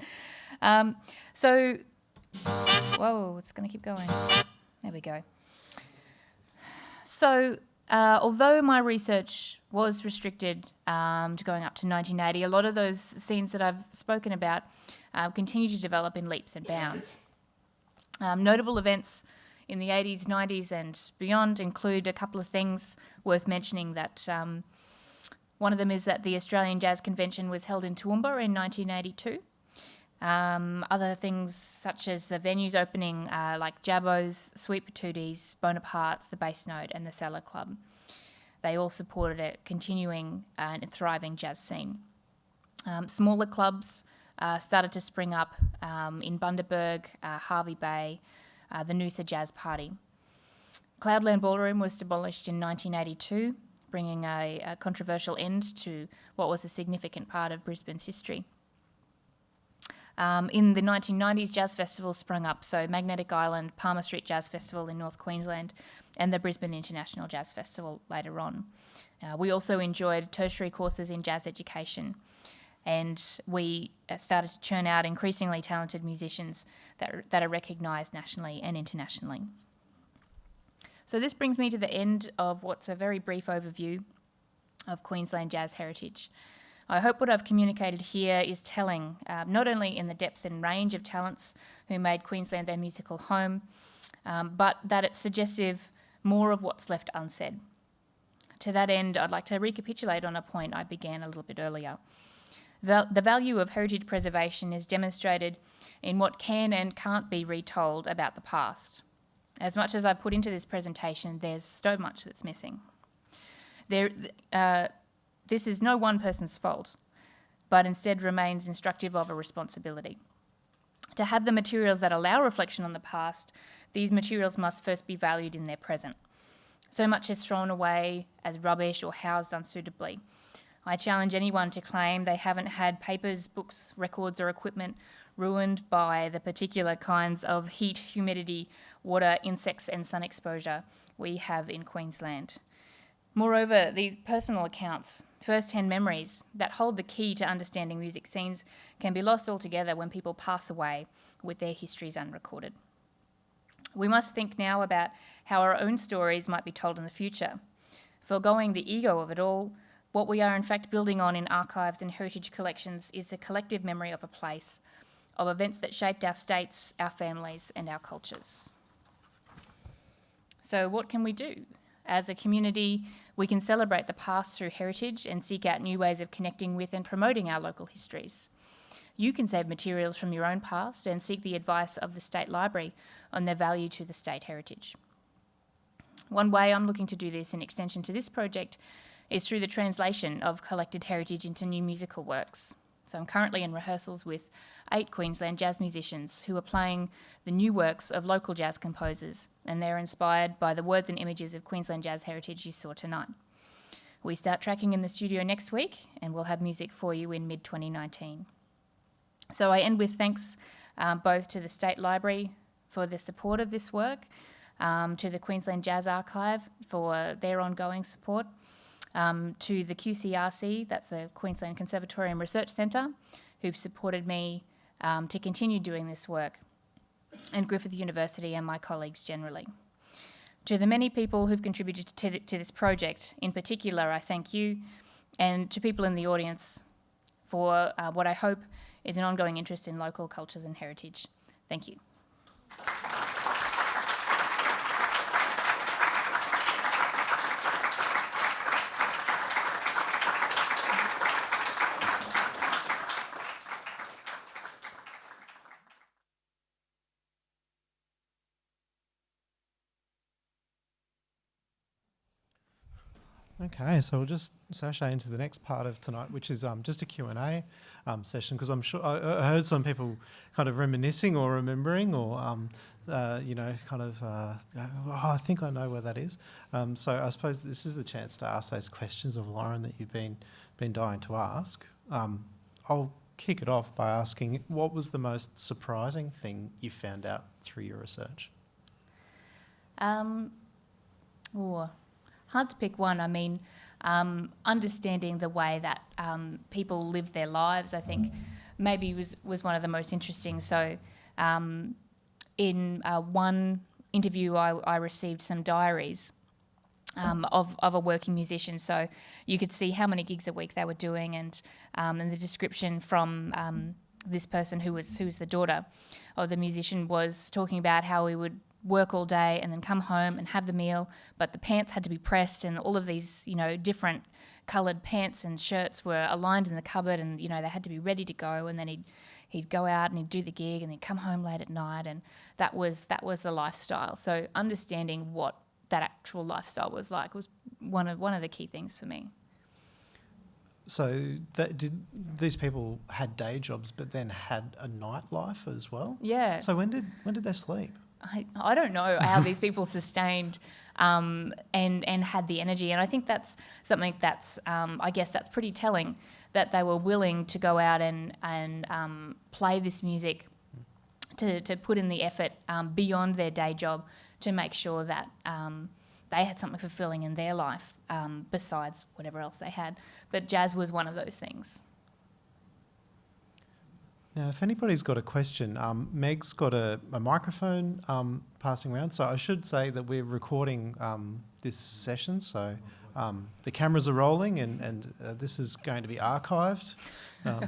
Whoa, it's going to keep going. There we go. So, although my research was restricted to going up to 1980, a lot of those scenes that I've spoken about continue to develop in leaps and bounds. Notable events in the 80s, 90s and beyond include a couple of things worth mentioning. That one of them is that the Australian Jazz Convention was held in Toowoomba in 1982. Other things such as the venues opening like Jabbo's, Sweet Patooties, Bonaparte's, the Bass Note and the Cellar Club. They all supported a continuing and thriving jazz scene. Smaller clubs started to spring up in Bundaberg, Hervey Bay, the Noosa Jazz Party. Cloudland Ballroom was demolished in 1982, bringing a controversial end to what was a significant part of Brisbane's history. In the 1990s, jazz festivals sprung up, so Magnetic Island, Palmer Street Jazz Festival in North Queensland, and the Brisbane International Jazz Festival later on. We also enjoyed tertiary courses in jazz education. and we started to churn out increasingly talented musicians that are recognised nationally and internationally. So this brings me to the end of what's a very brief overview of Queensland jazz heritage. I hope what I've communicated here is telling, not only in the depths and range of talents who made Queensland their musical home, but that it's suggestive more of what's left unsaid. To that end, I'd like to recapitulate on a point I began a little bit earlier. The value of heritage preservation is demonstrated in what can and can't be retold about the past. As much as I put into this presentation, there's so much that's missing. This is no one person's fault, but instead remains instructive of a responsibility. To have the materials that allow reflection on the past, these materials must first be valued in their present. So much is thrown away as rubbish or housed unsuitably. I challenge anyone to claim they haven't had papers, books, records or equipment ruined by the particular kinds of heat, humidity, water, insects and sun exposure we have in Queensland. Moreover, these personal accounts, first-hand memories that hold the key to understanding music scenes can be lost altogether when people pass away with their histories unrecorded. We must think now about how our own stories might be told in the future. Foregoing the ego of it all, what we are in fact building on in archives and heritage collections is a collective memory of a place, of events that shaped our states, our families and our cultures. So what can we do? As a community, we can celebrate the past through heritage and seek out new ways of connecting with and promoting our local histories. You can save materials from your own past and seek the advice of the State Library on their value to the state heritage. One way I'm looking to do this in extension to this project is through the translation of collected heritage into new musical works. So I'm currently in rehearsals with 8 Queensland jazz musicians who are playing the new works of local jazz composers, and they're inspired by the words and images of Queensland jazz heritage you saw tonight. We start tracking in the studio next week, and we'll have music for you in mid-2019. So I end with thanks both to the State Library for the support of this work, to the Queensland Jazz Archive for their ongoing support, to the QCRC, that's the Queensland Conservatorium Research Centre, who've supported me to continue doing this work, and Griffith University and my colleagues generally. To the many people who've contributed to this project, in particular, I thank you, and to people in the audience for what I hope is an ongoing interest in local cultures and heritage. Thank you. Okay, so we'll just sashay into the next part of tonight, which is just a Q&A session, because I'm sure I heard some people kind of reminiscing or remembering or, I think I know where that is. So I suppose this is the chance to ask those questions of Lauren that you've been dying to ask. I'll kick it off by asking, what was the most surprising thing you found out through your research? Hard to pick one. I mean, understanding the way that people live their lives, I think, maybe was one of the most interesting. So in one interview, I received some diaries of a working musician. So you could see how many gigs a week they were doing, and the description from this person who was the daughter of the musician was talking about how he would work all day and then come home and have the meal, but the pants had to be pressed, and all of these, different coloured pants and shirts were aligned in the cupboard, and, they had to be ready to go, and then he'd go out and he'd do the gig and he'd come home late at night, and that was the lifestyle. So understanding what that actual lifestyle was like was one of the key things for me. So these people had day jobs but then had a nightlife as well? Yeah. So when did they sleep? I don't know how these people sustained and had the energy, and I think that's something that's I guess that's pretty telling, that they were willing to go out and play this music, to put in the effort beyond their day job to make sure that they had something fulfilling in their life besides whatever else they had. But jazz was one of those things. Now, if anybody's got a question, Meg's got a microphone passing around. So I should say that we're recording this session. So the cameras are rolling, and this is going to be archived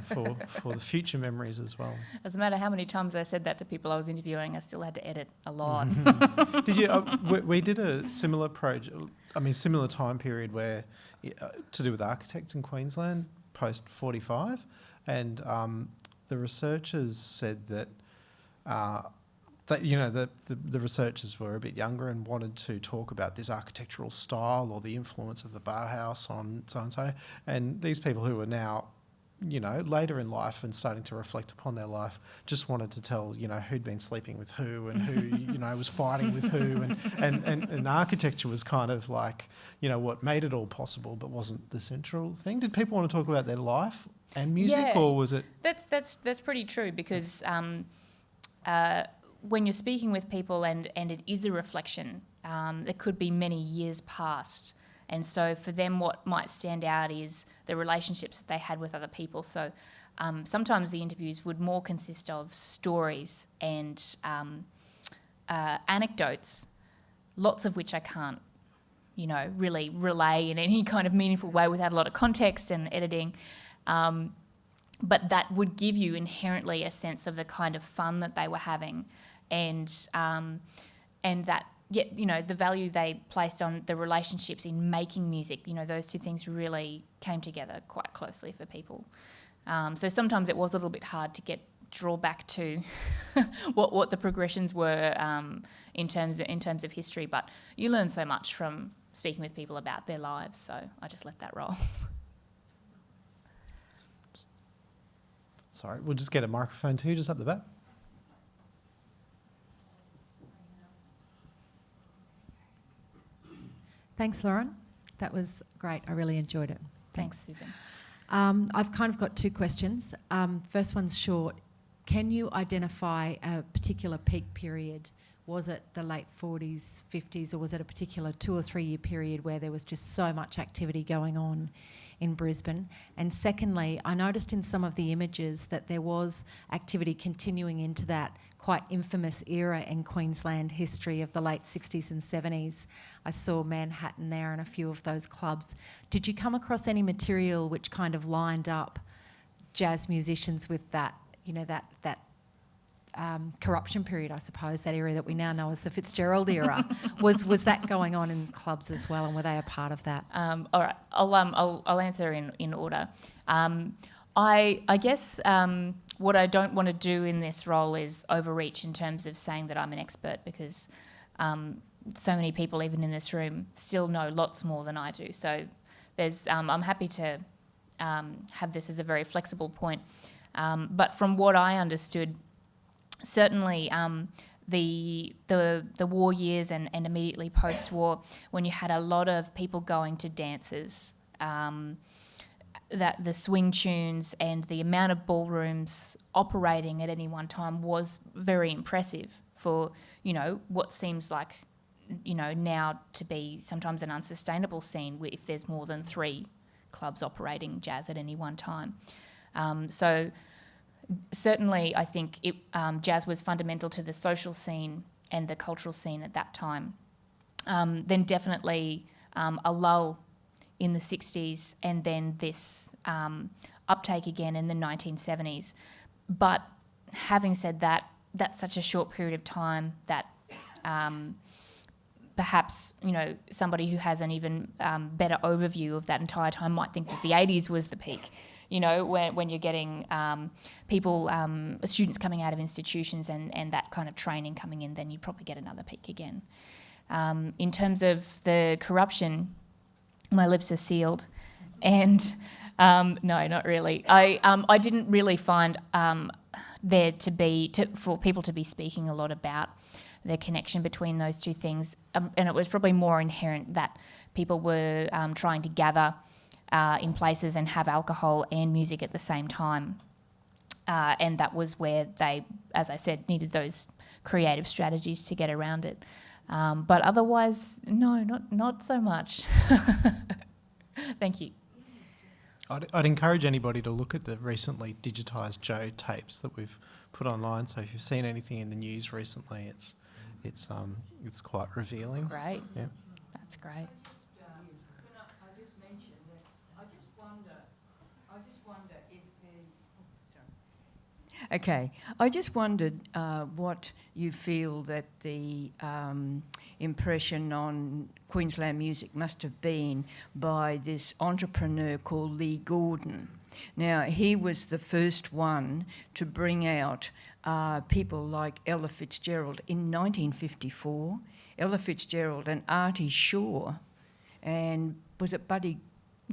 for the future memories as well. Doesn't matter how many times I said that to people I was interviewing, I still had to edit a lot. Did you? We did a similar project. I mean, similar time period where to do with architects in Queensland post 45, and the researchers said that the researchers were a bit younger and wanted to talk about this architectural style or the influence of the Bauhaus on so and so. And these people who are now, later in life and starting to reflect upon their life, just wanted to tell, who'd been sleeping with who and who, was fighting with who. And architecture was kind of like, what made it all possible but wasn't the central thing. Did people want to talk about their life and music, or was it? That's pretty true, because when you're speaking with people and it is a reflection, it could be many years past. And so for them, what might stand out is the relationships that they had with other people. So sometimes the interviews would more consist of stories and anecdotes, lots of which I can't, really relay in any kind of meaningful way without a lot of context and editing. But that would give you inherently a sense of the kind of fun that they were having, and that, the value they placed on the relationships in making music. Those two things really came together quite closely for people. So sometimes it was a little bit hard to draw back to what the progressions were in terms of history, but you learn so much from speaking with people about their lives, so I just let that roll. Sorry, we'll just get a microphone to you, just up the back. Thanks, Lauren. That was great. I really enjoyed it. Thanks, Susan. I've kind of got two questions. First one's short. Can you identify a particular peak period? Was it the late 40s, 50s, or was it a particular 2 or 3 year period where there was just so much activity going on in Brisbane? And secondly, I noticed in some of the images that there was activity continuing into that quite infamous era in Queensland history of the late 60s and 70s. I saw Manhattan there and a few of those clubs. Did you come across any material which kind of lined up jazz musicians with that, that corruption period, I suppose, that era that we now know as the Fitzgerald era? was that going on in clubs as well, and were they a part of that? All right, I'll answer in order. I guess what I don't want to do in this role is overreach in terms of saying that I'm an expert, because so many people, even in this room, still know lots more than I do. So there's, I'm happy to have this as a very flexible point. But from what I understood, certainly the war years and immediately post-war, when you had a lot of people going to dances, that the swing tunes and the amount of ballrooms operating at any one time was very impressive for, what seems like, now to be sometimes an unsustainable scene if there's more than 3 clubs operating jazz at any one time. So certainly I think jazz was fundamental to the social scene and the cultural scene at that time. Then definitely a lull in the 60s, and then this uptake again in the 1970s. But having said that, that's such a short period of time that perhaps, somebody who has an even better overview of that entire time might think that the 80s was the peak. When you're getting people, students coming out of institutions and that kind of training coming in, then you'd probably get another peak again. In terms of the corruption, my lips are sealed, and no, not really. I didn't really find there for people to be speaking a lot about the connection between those two things, and it was probably more inherent that people were trying to gather in places and have alcohol and music at the same time, and that was where they, as I said, needed those creative strategies to get around it. But otherwise, no, not so much. Thank you. I'd encourage anybody to look at the recently digitised Joe tapes that we've put online. So if you've seen anything in the news recently, it's quite revealing. Great. Yeah. That's great. Okay, I just wondered what you feel that the impression on Queensland music must have been by this entrepreneur called Lee Gordon. Now, he was the first one to bring out people like Ella Fitzgerald in 1954, Ella Fitzgerald and Artie Shaw, and was it Buddy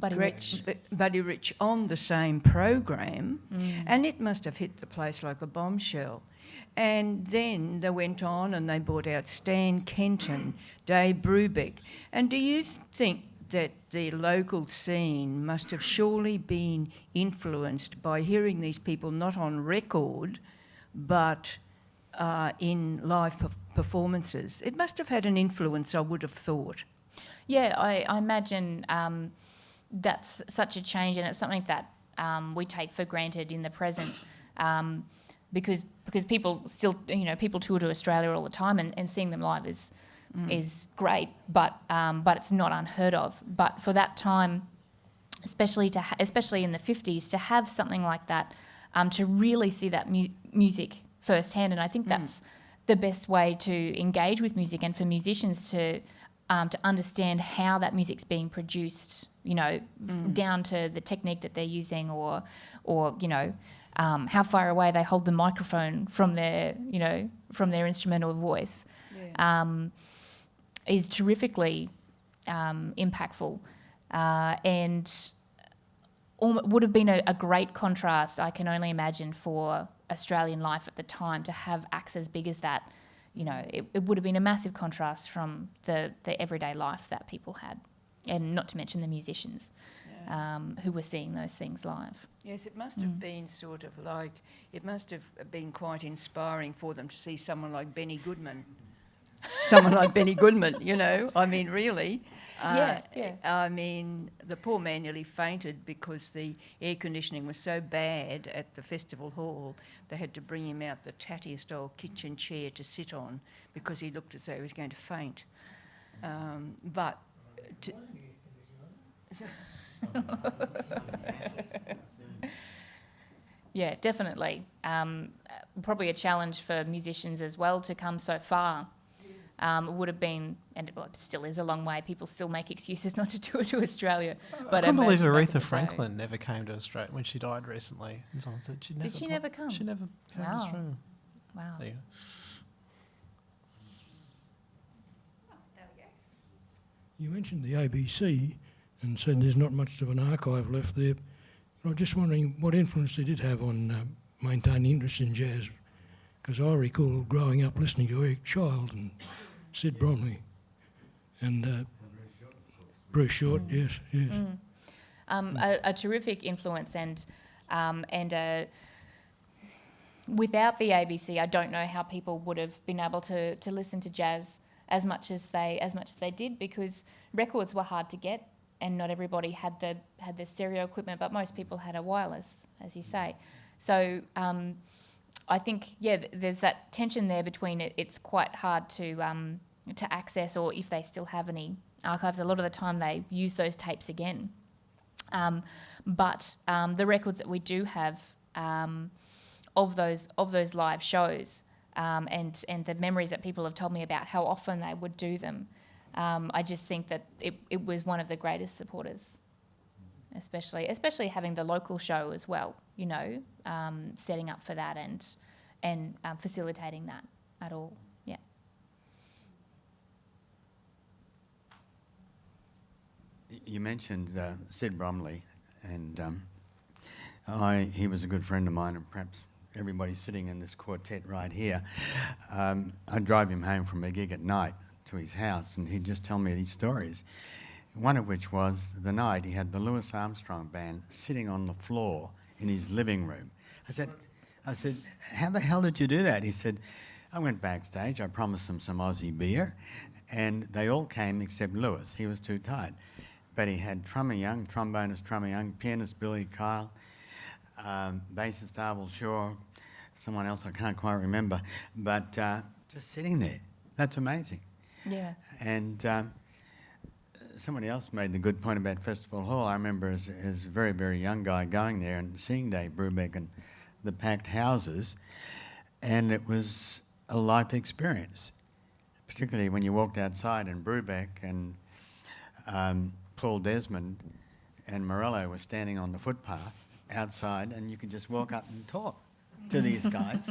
Rich on the same program, and it must have hit the place like a bombshell. And then they went on and they brought out Stan Kenton, Dave Brubeck. And do you think that the local scene must have surely been influenced by hearing these people not on record, but in live performances? It must have had an influence, I would have thought. Yeah, I imagine that's such a change, and it's something that we take for granted in the present, because people still, people tour to Australia all the time, and seeing them live is great, but it's not unheard of. But for that time, especially in the 50s, to have something like that, to really see that music firsthand, and I think that's the best way to engage with music, and for musicians to understand how that music's being produced, down to the technique that they're using, or how far away they hold the microphone from their instrument or voice, is terrifically impactful, and would have been a great contrast, I can only imagine, for Australian life at the time, to have acts as big as that. It would have been a massive contrast from the everyday life that people had, and not to mention the musicians who were seeing those things live. Yes, it must have been sort of like, it must have been quite inspiring for them to see someone like Benny Goodman. I mean, really. I mean, the poor man nearly fainted because the air conditioning was so bad at the festival hall, they had to bring him out the tattiest old kitchen chair to sit on because he looked as though he was going to faint. Yeah, definitely. Probably a challenge for musicians as well to come so far. It would have been, and it still is, a long way. People still make excuses not to tour to Australia. But I can't believe Aretha Franklin never came to Australia when she died recently. And someone said she never. Did she never come? She never came to Australia. Wow. There you go. You mentioned the ABC and said there's not much of an archive left there. I'm just wondering what influence they did have on maintaining interest in jazz, because I recall growing up listening to Eric Child and Sid Bromley and Bruce Short. Yes. A terrific influence, and without the ABC, I don't know how people would have been able to listen to jazz as much as they did, because records were hard to get, and not everybody had the stereo equipment, but most people had a wireless, as you say. So I think, there's that tension there between it's quite hard to access, or if they still have any archives, a lot of the time they use those tapes again. But the records that we do have of those live shows, and the memories that people have told me about how often they would do them, I just think that it was one of the greatest supporters, especially having the local show as well, setting up for that and facilitating that at all. Yeah. You mentioned Sid Bromley, and he was a good friend of mine, and perhaps everybody sitting in this quartet right here. I'd drive him home from a gig at night to his house, and he'd just tell me these stories, one of which was the night he had the Louis Armstrong band sitting on the floor in his living room. I said, how the hell did you do that? He said, I went backstage, I promised them some Aussie beer, and they all came except Louis. He was too tired. but he had Trummer Young, trombonist Trummer Young, pianist Billy Kyle, bassist Arvel Shaw, someone else I can't quite remember, but just sitting there. That's amazing. Yeah. And somebody else made the good point about Festival Hall. I remember as a very, very young guy going there and seeing Dave Brubeck and the packed houses, and it was a life experience, particularly when you walked outside and Brubeck and Paul Desmond and Morello were standing on the footpath outside, and you could just walk up and talk to these guys.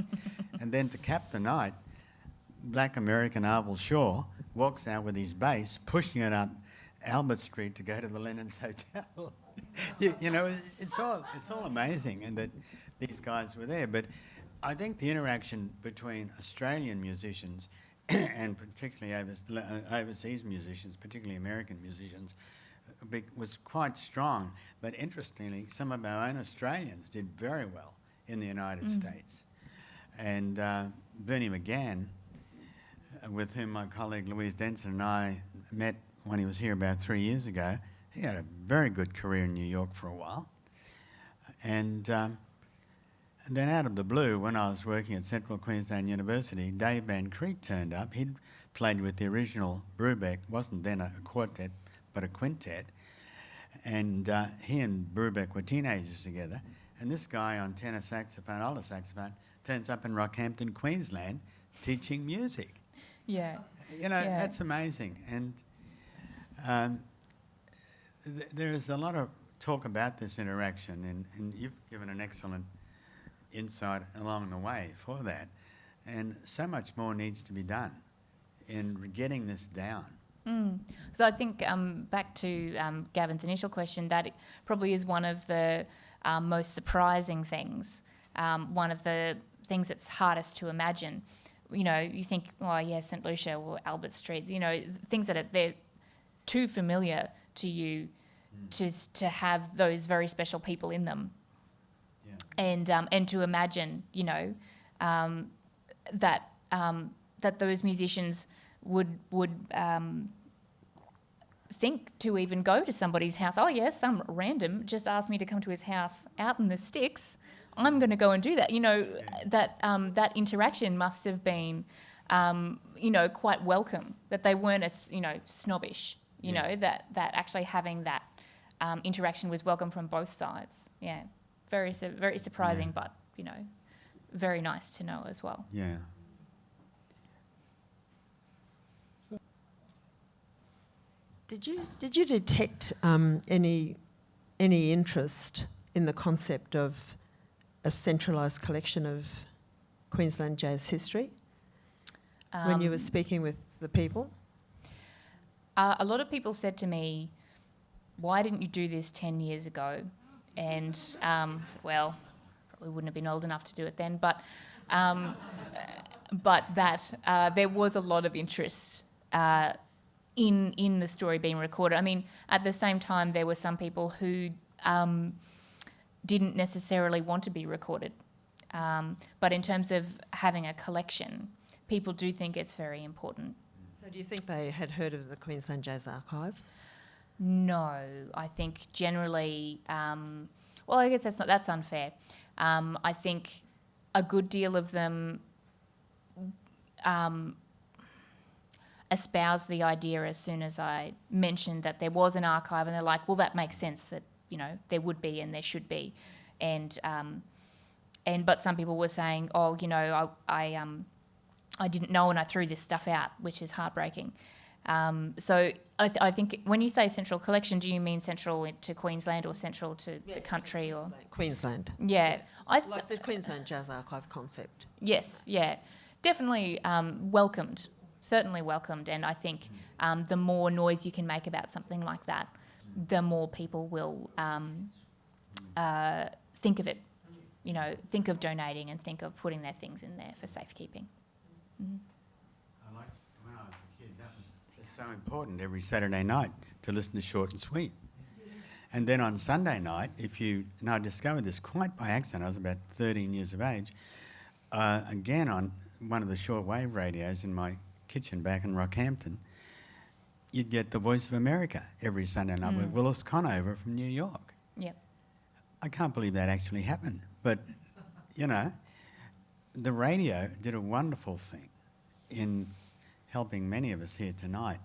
And then to cap the night, Black American Arvel Shaw walks out with his bass, pushing it up Albert Street to go to the Lennon's Hotel. you know, it's all amazing, and that these guys were there. But I think the interaction between Australian musicians and particularly overseas musicians, particularly American musicians, was quite strong. But interestingly, some of our own Australians did very well in the United States. And Bernie McGann, with whom my colleague Louise Denson and I met when he was here about 3 years ago, he had a very good career in New York for a while. And then out of the blue, when I was working at Central Queensland University, Dave Van Creek turned up. He'd played with the original Brubeck, wasn't then a quartet, but a quintet. And he and Brubeck were teenagers together. And this guy on tenor saxophone, alto saxophone, turns up in Rockhampton, Queensland, teaching music. Yeah. You know, that's amazing. And there is a lot of talk about this interaction, and you've given an excellent insight along the way for that. And so much more needs to be done in getting this down. So I think back to Gavin's initial question, that probably is one of the most surprising things, one of the things that's hardest to imagine. You know, you think, oh yeah, St Lucia or Albert Street, you know, things that they're too familiar to you to have those very special people in them. Yeah. And to imagine, you know, that those musicians would think to even go to somebody's house. Oh yes, some random just asked me to come to his house out in the sticks. I'm going to go and do that. You know, that interaction must have been, you know, quite welcome. That they weren't as, you know, snobbish. You know, that actually having that interaction was welcome from both sides. Yeah, very surprising, but you know, very nice to know as well. Yeah. Did you detect any interest in the concept of a centralised collection of Queensland jazz history when you were speaking with the people? A lot of people said to me, why didn't you do this 10 years ago? And, well, probably wouldn't have been old enough to do it then, but that there was a lot of interest in the story being recorded. I mean, at the same time, there were some people who didn't necessarily want to be recorded. But in terms of having a collection, people do think it's very important. So do you think they had heard of the Queensland Jazz Archive? No, I think generally, well, I guess that's unfair. I think a good deal of them espoused the idea as soon as I mentioned that there was an archive, and they're like, well, that makes sense that, you know, there would be and there should be. But some people were saying, oh, you know, I didn't know and I threw this stuff out, which is heartbreaking. So I think when you say central collection, do you mean central to Queensland or central to the country? Queensland. Yeah. Like the Queensland Jazz Archive concept. Yes, yeah. Definitely welcomed, certainly welcomed. And I think the more noise you can make about something like that, the more people will think of it, you know, think of donating and think of putting their things in there for safekeeping. Mm-hmm. I liked when I was a kid, that was just so important every Saturday night to listen to Short and Sweet. And then on Sunday night, and I discovered this quite by accident, I was about 13 years of age, again on one of the shortwave radios in my kitchen back in Rockhampton, you'd get the Voice of America every Sunday night with Willis Conover from New York. Yep. I can't believe that actually happened. But, you know, the radio did a wonderful thing in helping many of us here tonight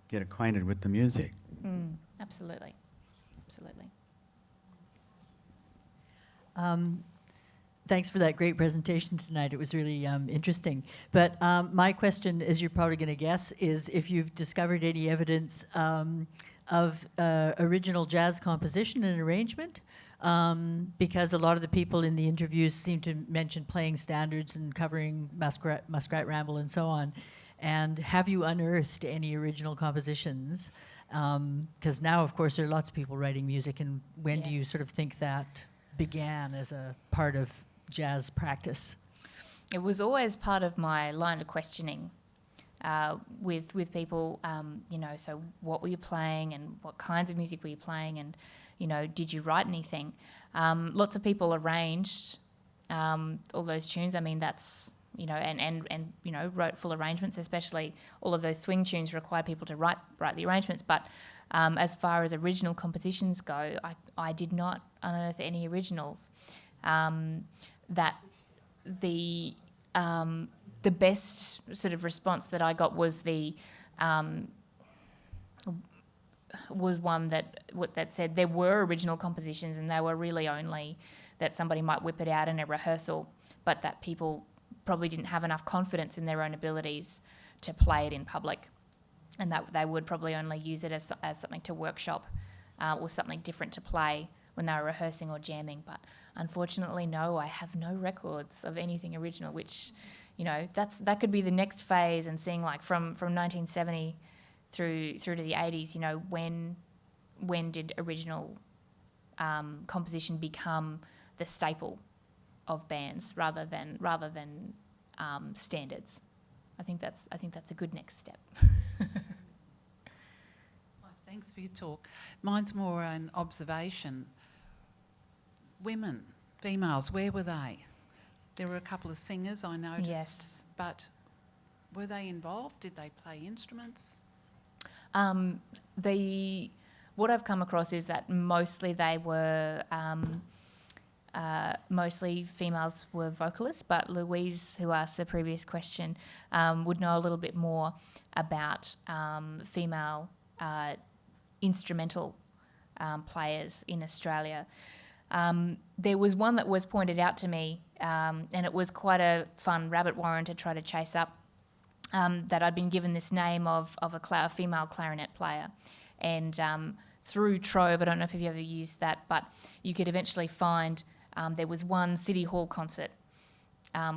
get acquainted with the music. Absolutely. Absolutely. Thanks for that great presentation tonight. It was really interesting. But my question, as you're probably going to guess, is if you've discovered any evidence of original jazz composition and arrangement, because a lot of the people in the interviews seem to mention playing standards and covering Muskrat Ramble and so on. And have you unearthed any original compositions? Because now, of course, there are lots of people writing music, and when do you sort of think that began as a part of jazz practice? It was always part of my line of questioning with people, you know, so what were you playing and what kinds of music were you playing, and, you know, did you write anything? Lots of people arranged all those tunes. I mean, that's, you know, and you know, wrote full arrangements, especially all of those swing tunes require people to write the arrangements. But as far as original compositions go, I did not unearth any originals. That the best sort of response that I got was one that said there were original compositions, and they were really only that somebody might whip it out in a rehearsal, but that people probably didn't have enough confidence in their own abilities to play it in public, and that they would probably only use it as something to workshop or something different to play when they were rehearsing or jamming. But unfortunately, no, I have no records of anything original, which, you know, that could be the next phase, and seeing like from 1970 through to the 80s, you know, when did original composition become the staple of bands rather than standards? I think that's a good next step. Thanks for your talk. Mine's more an observation. Women, females, where were they? There were a couple of singers I noticed. Yes. But were they involved? Did they play instruments? What I've come across is that mostly they were mostly females were vocalists, but Louise, who asked the previous question, would know a little bit more about female instrumental players in Australia. There was one that was pointed out to me, and it was quite a fun rabbit warren to try to chase up, that I'd been given this name of a female clarinet player. And through Trove, I don't know if you've ever used that, but you could eventually find there was one City Hall concert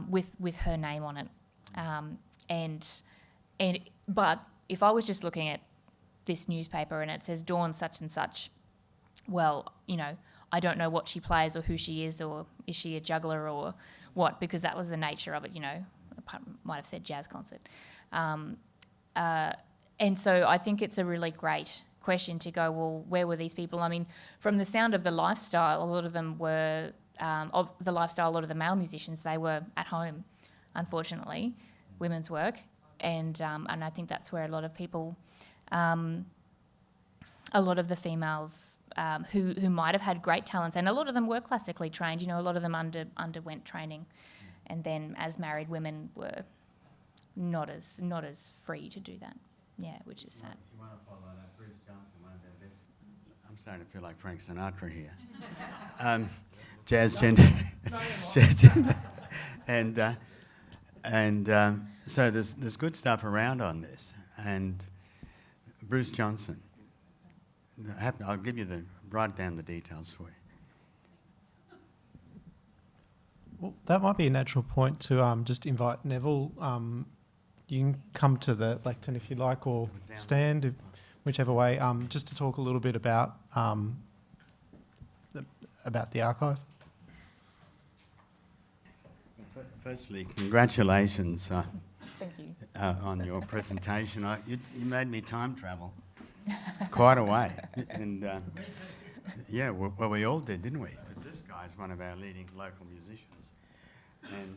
with her name on it. But if I was just looking at this newspaper and it says Dawn such and such, well, you know, I don't know what she plays or who she is, or is she a juggler or what, because that was the nature of it, you know. I might have said jazz concert. And so I think it's a really great question to go, well, where were these people? I mean, from the sound of the lifestyle, a lot of them were, a lot of the male musicians, they were at home, unfortunately, women's work. And I think that's where a lot of people, a lot of the females who might have had great talents, and a lot of them were classically trained, you know, a lot of them underwent training, and then as married women were not as free to do that. Yeah, which is sad. If you want to follow that, Bruce Johnson, one of their best. I'm starting to feel like Frank Sinatra here. Jazz gender. Jazz gender. And so there's good stuff around on this. And Bruce Johnson, I'll give you write down the details for you. Well, that might be a natural point to just invite Neville. You can come to the lectern if you like, or stand, whichever way, just to talk a little bit about the archive. Firstly, congratulations Thank you. On your presentation. You made me time travel quite a way. And yeah, well, we all did, didn't we? Because this guy's one of our leading local musicians.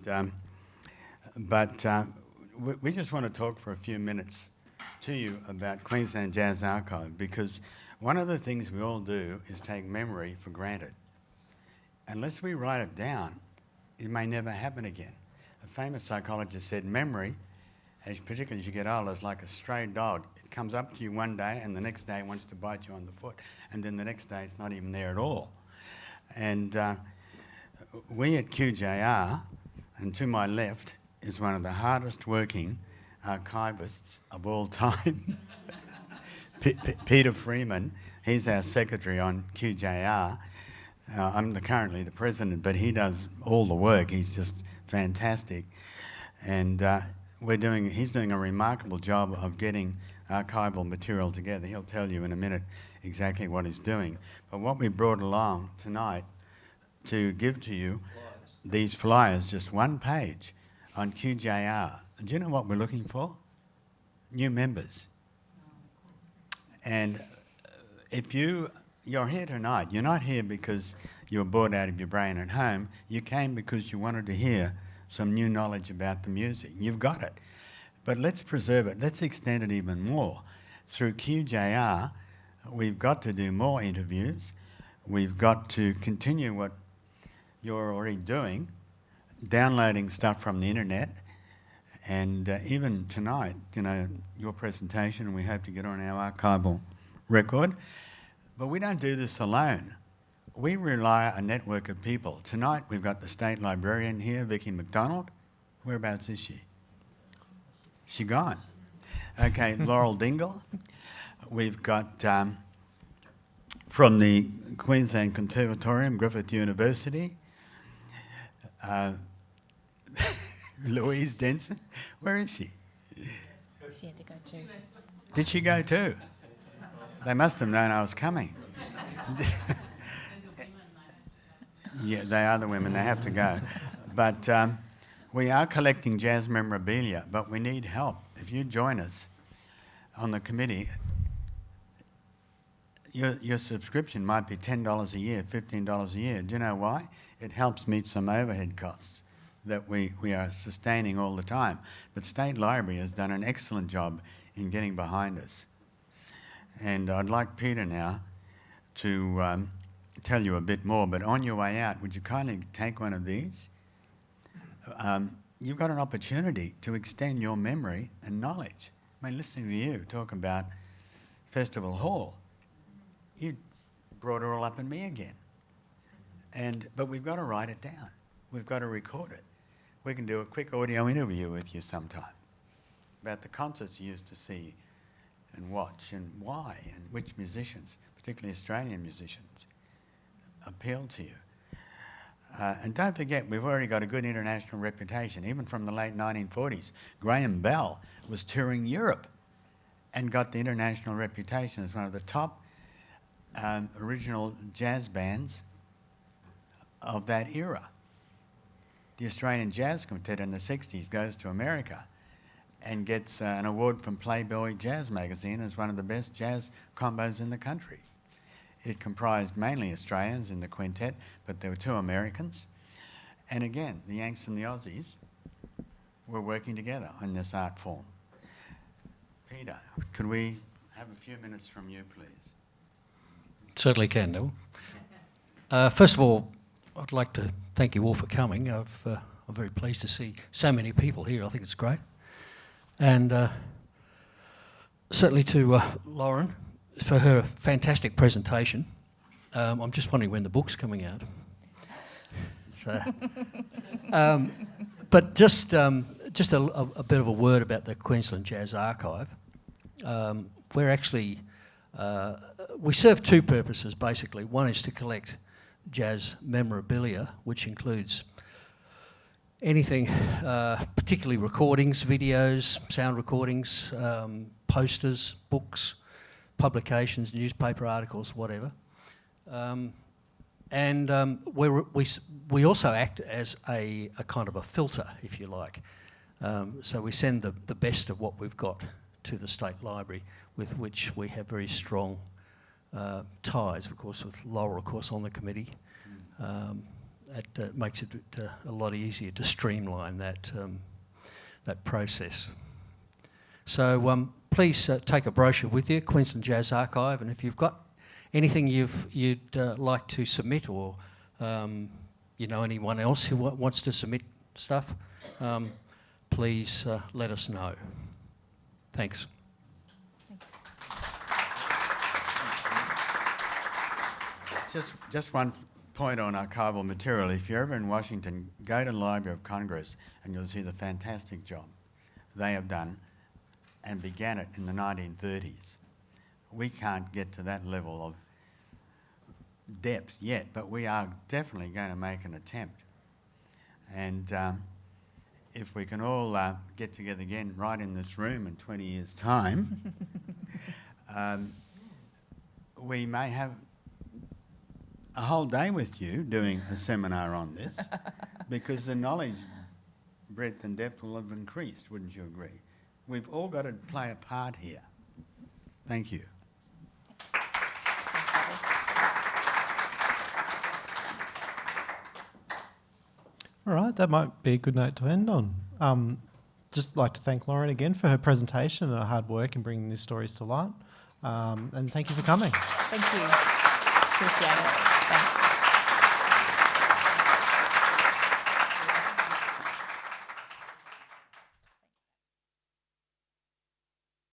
And but we just want to talk for a few minutes to you about Queensland Jazz Archive, because one of the things we all do is take memory for granted. Unless we write it down, it may never happen again. A famous psychologist said memory, particularly as you get older, is like a stray dog. It comes up to you one day and the next day it wants to bite you on the foot, and then the next day it's not even there at all. And we at QJR, and to my left is one of the hardest working archivists of all time, Peter Freeman. He's our secretary on QJR. I'm currently the president, but he does all the work. He's just fantastic. And he's doing a remarkable job of getting archival material together. He'll tell you in a minute exactly what he's doing. But what we brought along tonight to give to you, these flyers, just one page on QJR. Do you know what we're looking for? New members. And if you're here tonight, you're not here because you were bored out of your brain at home. You came because you wanted to hear some new knowledge about the music. You've got it. But let's preserve it. Let's extend it even more. Through QJR, we've got to do more interviews. We've got to continue what you're already doing, downloading stuff from the internet. And even tonight, your presentation, we hope to get on our archival record. But we don't do this alone. We rely on a network of people. Tonight we've got the State Librarian here, Vicky McDonald. Whereabouts is she? She gone. Okay, Laurel Dingle. We've got from the Queensland Conservatorium, Griffith University, Louise Denson. Where is she? She had to go too. Did she go too? They must have known I was coming. Yeah, they are the women. They have to go. But we are collecting jazz memorabilia, but we need help. If you join us on the committee, your subscription might be $10 a year, $15 a year. Do you know why? It helps meet some overhead costs that we are sustaining all the time. But State Library has done an excellent job in getting behind us. And I'd like Peter now to tell you a bit more, but on your way out, would you kindly take one of these? You've got an opportunity to extend your memory and knowledge. I mean, listening to you talk about Festival Hall, you brought it all up in me again. But we've got to write it down. We've got to record it. We can do a quick audio interview with you sometime about the concerts you used to see and watch, and why, and which musicians, particularly Australian musicians, appeal to you. And don't forget, we've already got a good international reputation. Even from the late 1940s, Graham Bell was touring Europe and got the international reputation as one of the top original jazz bands of that era. The Australian Jazz Quartet in the 60s goes to America and gets an award from Playboy Jazz magazine as one of the best jazz combos in the country. It comprised mainly Australians in the quintet, but there were 2 Americans. And again, the Yanks and the Aussies were working together on this art form. Peter, could we have a few minutes from you, please? Certainly can, Neil. First of all, I'd like to thank you all for coming. I'm very pleased to see so many people here. I think it's great. And certainly to Lauren for her fantastic presentation. I'm just wondering when the book's coming out. So, but just a bit of a word about the Queensland Jazz Archive. We're actually, we serve 2 purposes basically. One is to collect jazz memorabilia, which includes anything, particularly recordings, videos, sound recordings, posters, books, publications, newspaper articles, whatever. We also act as a kind of a filter, if you like. So we send the best of what we've got to the State Library, with which we have very strong ties, of course, with Laurel, of course, on the committee. It makes it a lot easier to streamline that process. So please take a brochure with you, Queensland Jazz Archive, and if you've got anything you'd like to submit, or anyone else who wants to submit stuff, please let us know. Thanks. Just one point on archival material. If you're ever in Washington, go to the Library of Congress and you'll see the fantastic job they have done and began it in the 1930s. We can't get to that level of depth yet, but we are definitely going to make an attempt. And if we can all get together again right in this room in 20 years' time, we may have a whole day with you doing a seminar on this, because the knowledge breadth and depth will have increased, wouldn't you agree? We've all got to play a part here. Thank you. All right, that might be a good note to end on. Just like to thank Lauren again for her presentation and her hard work in bringing these stories to light. And thank you for coming. Thank you. Appreciate it. Thanks.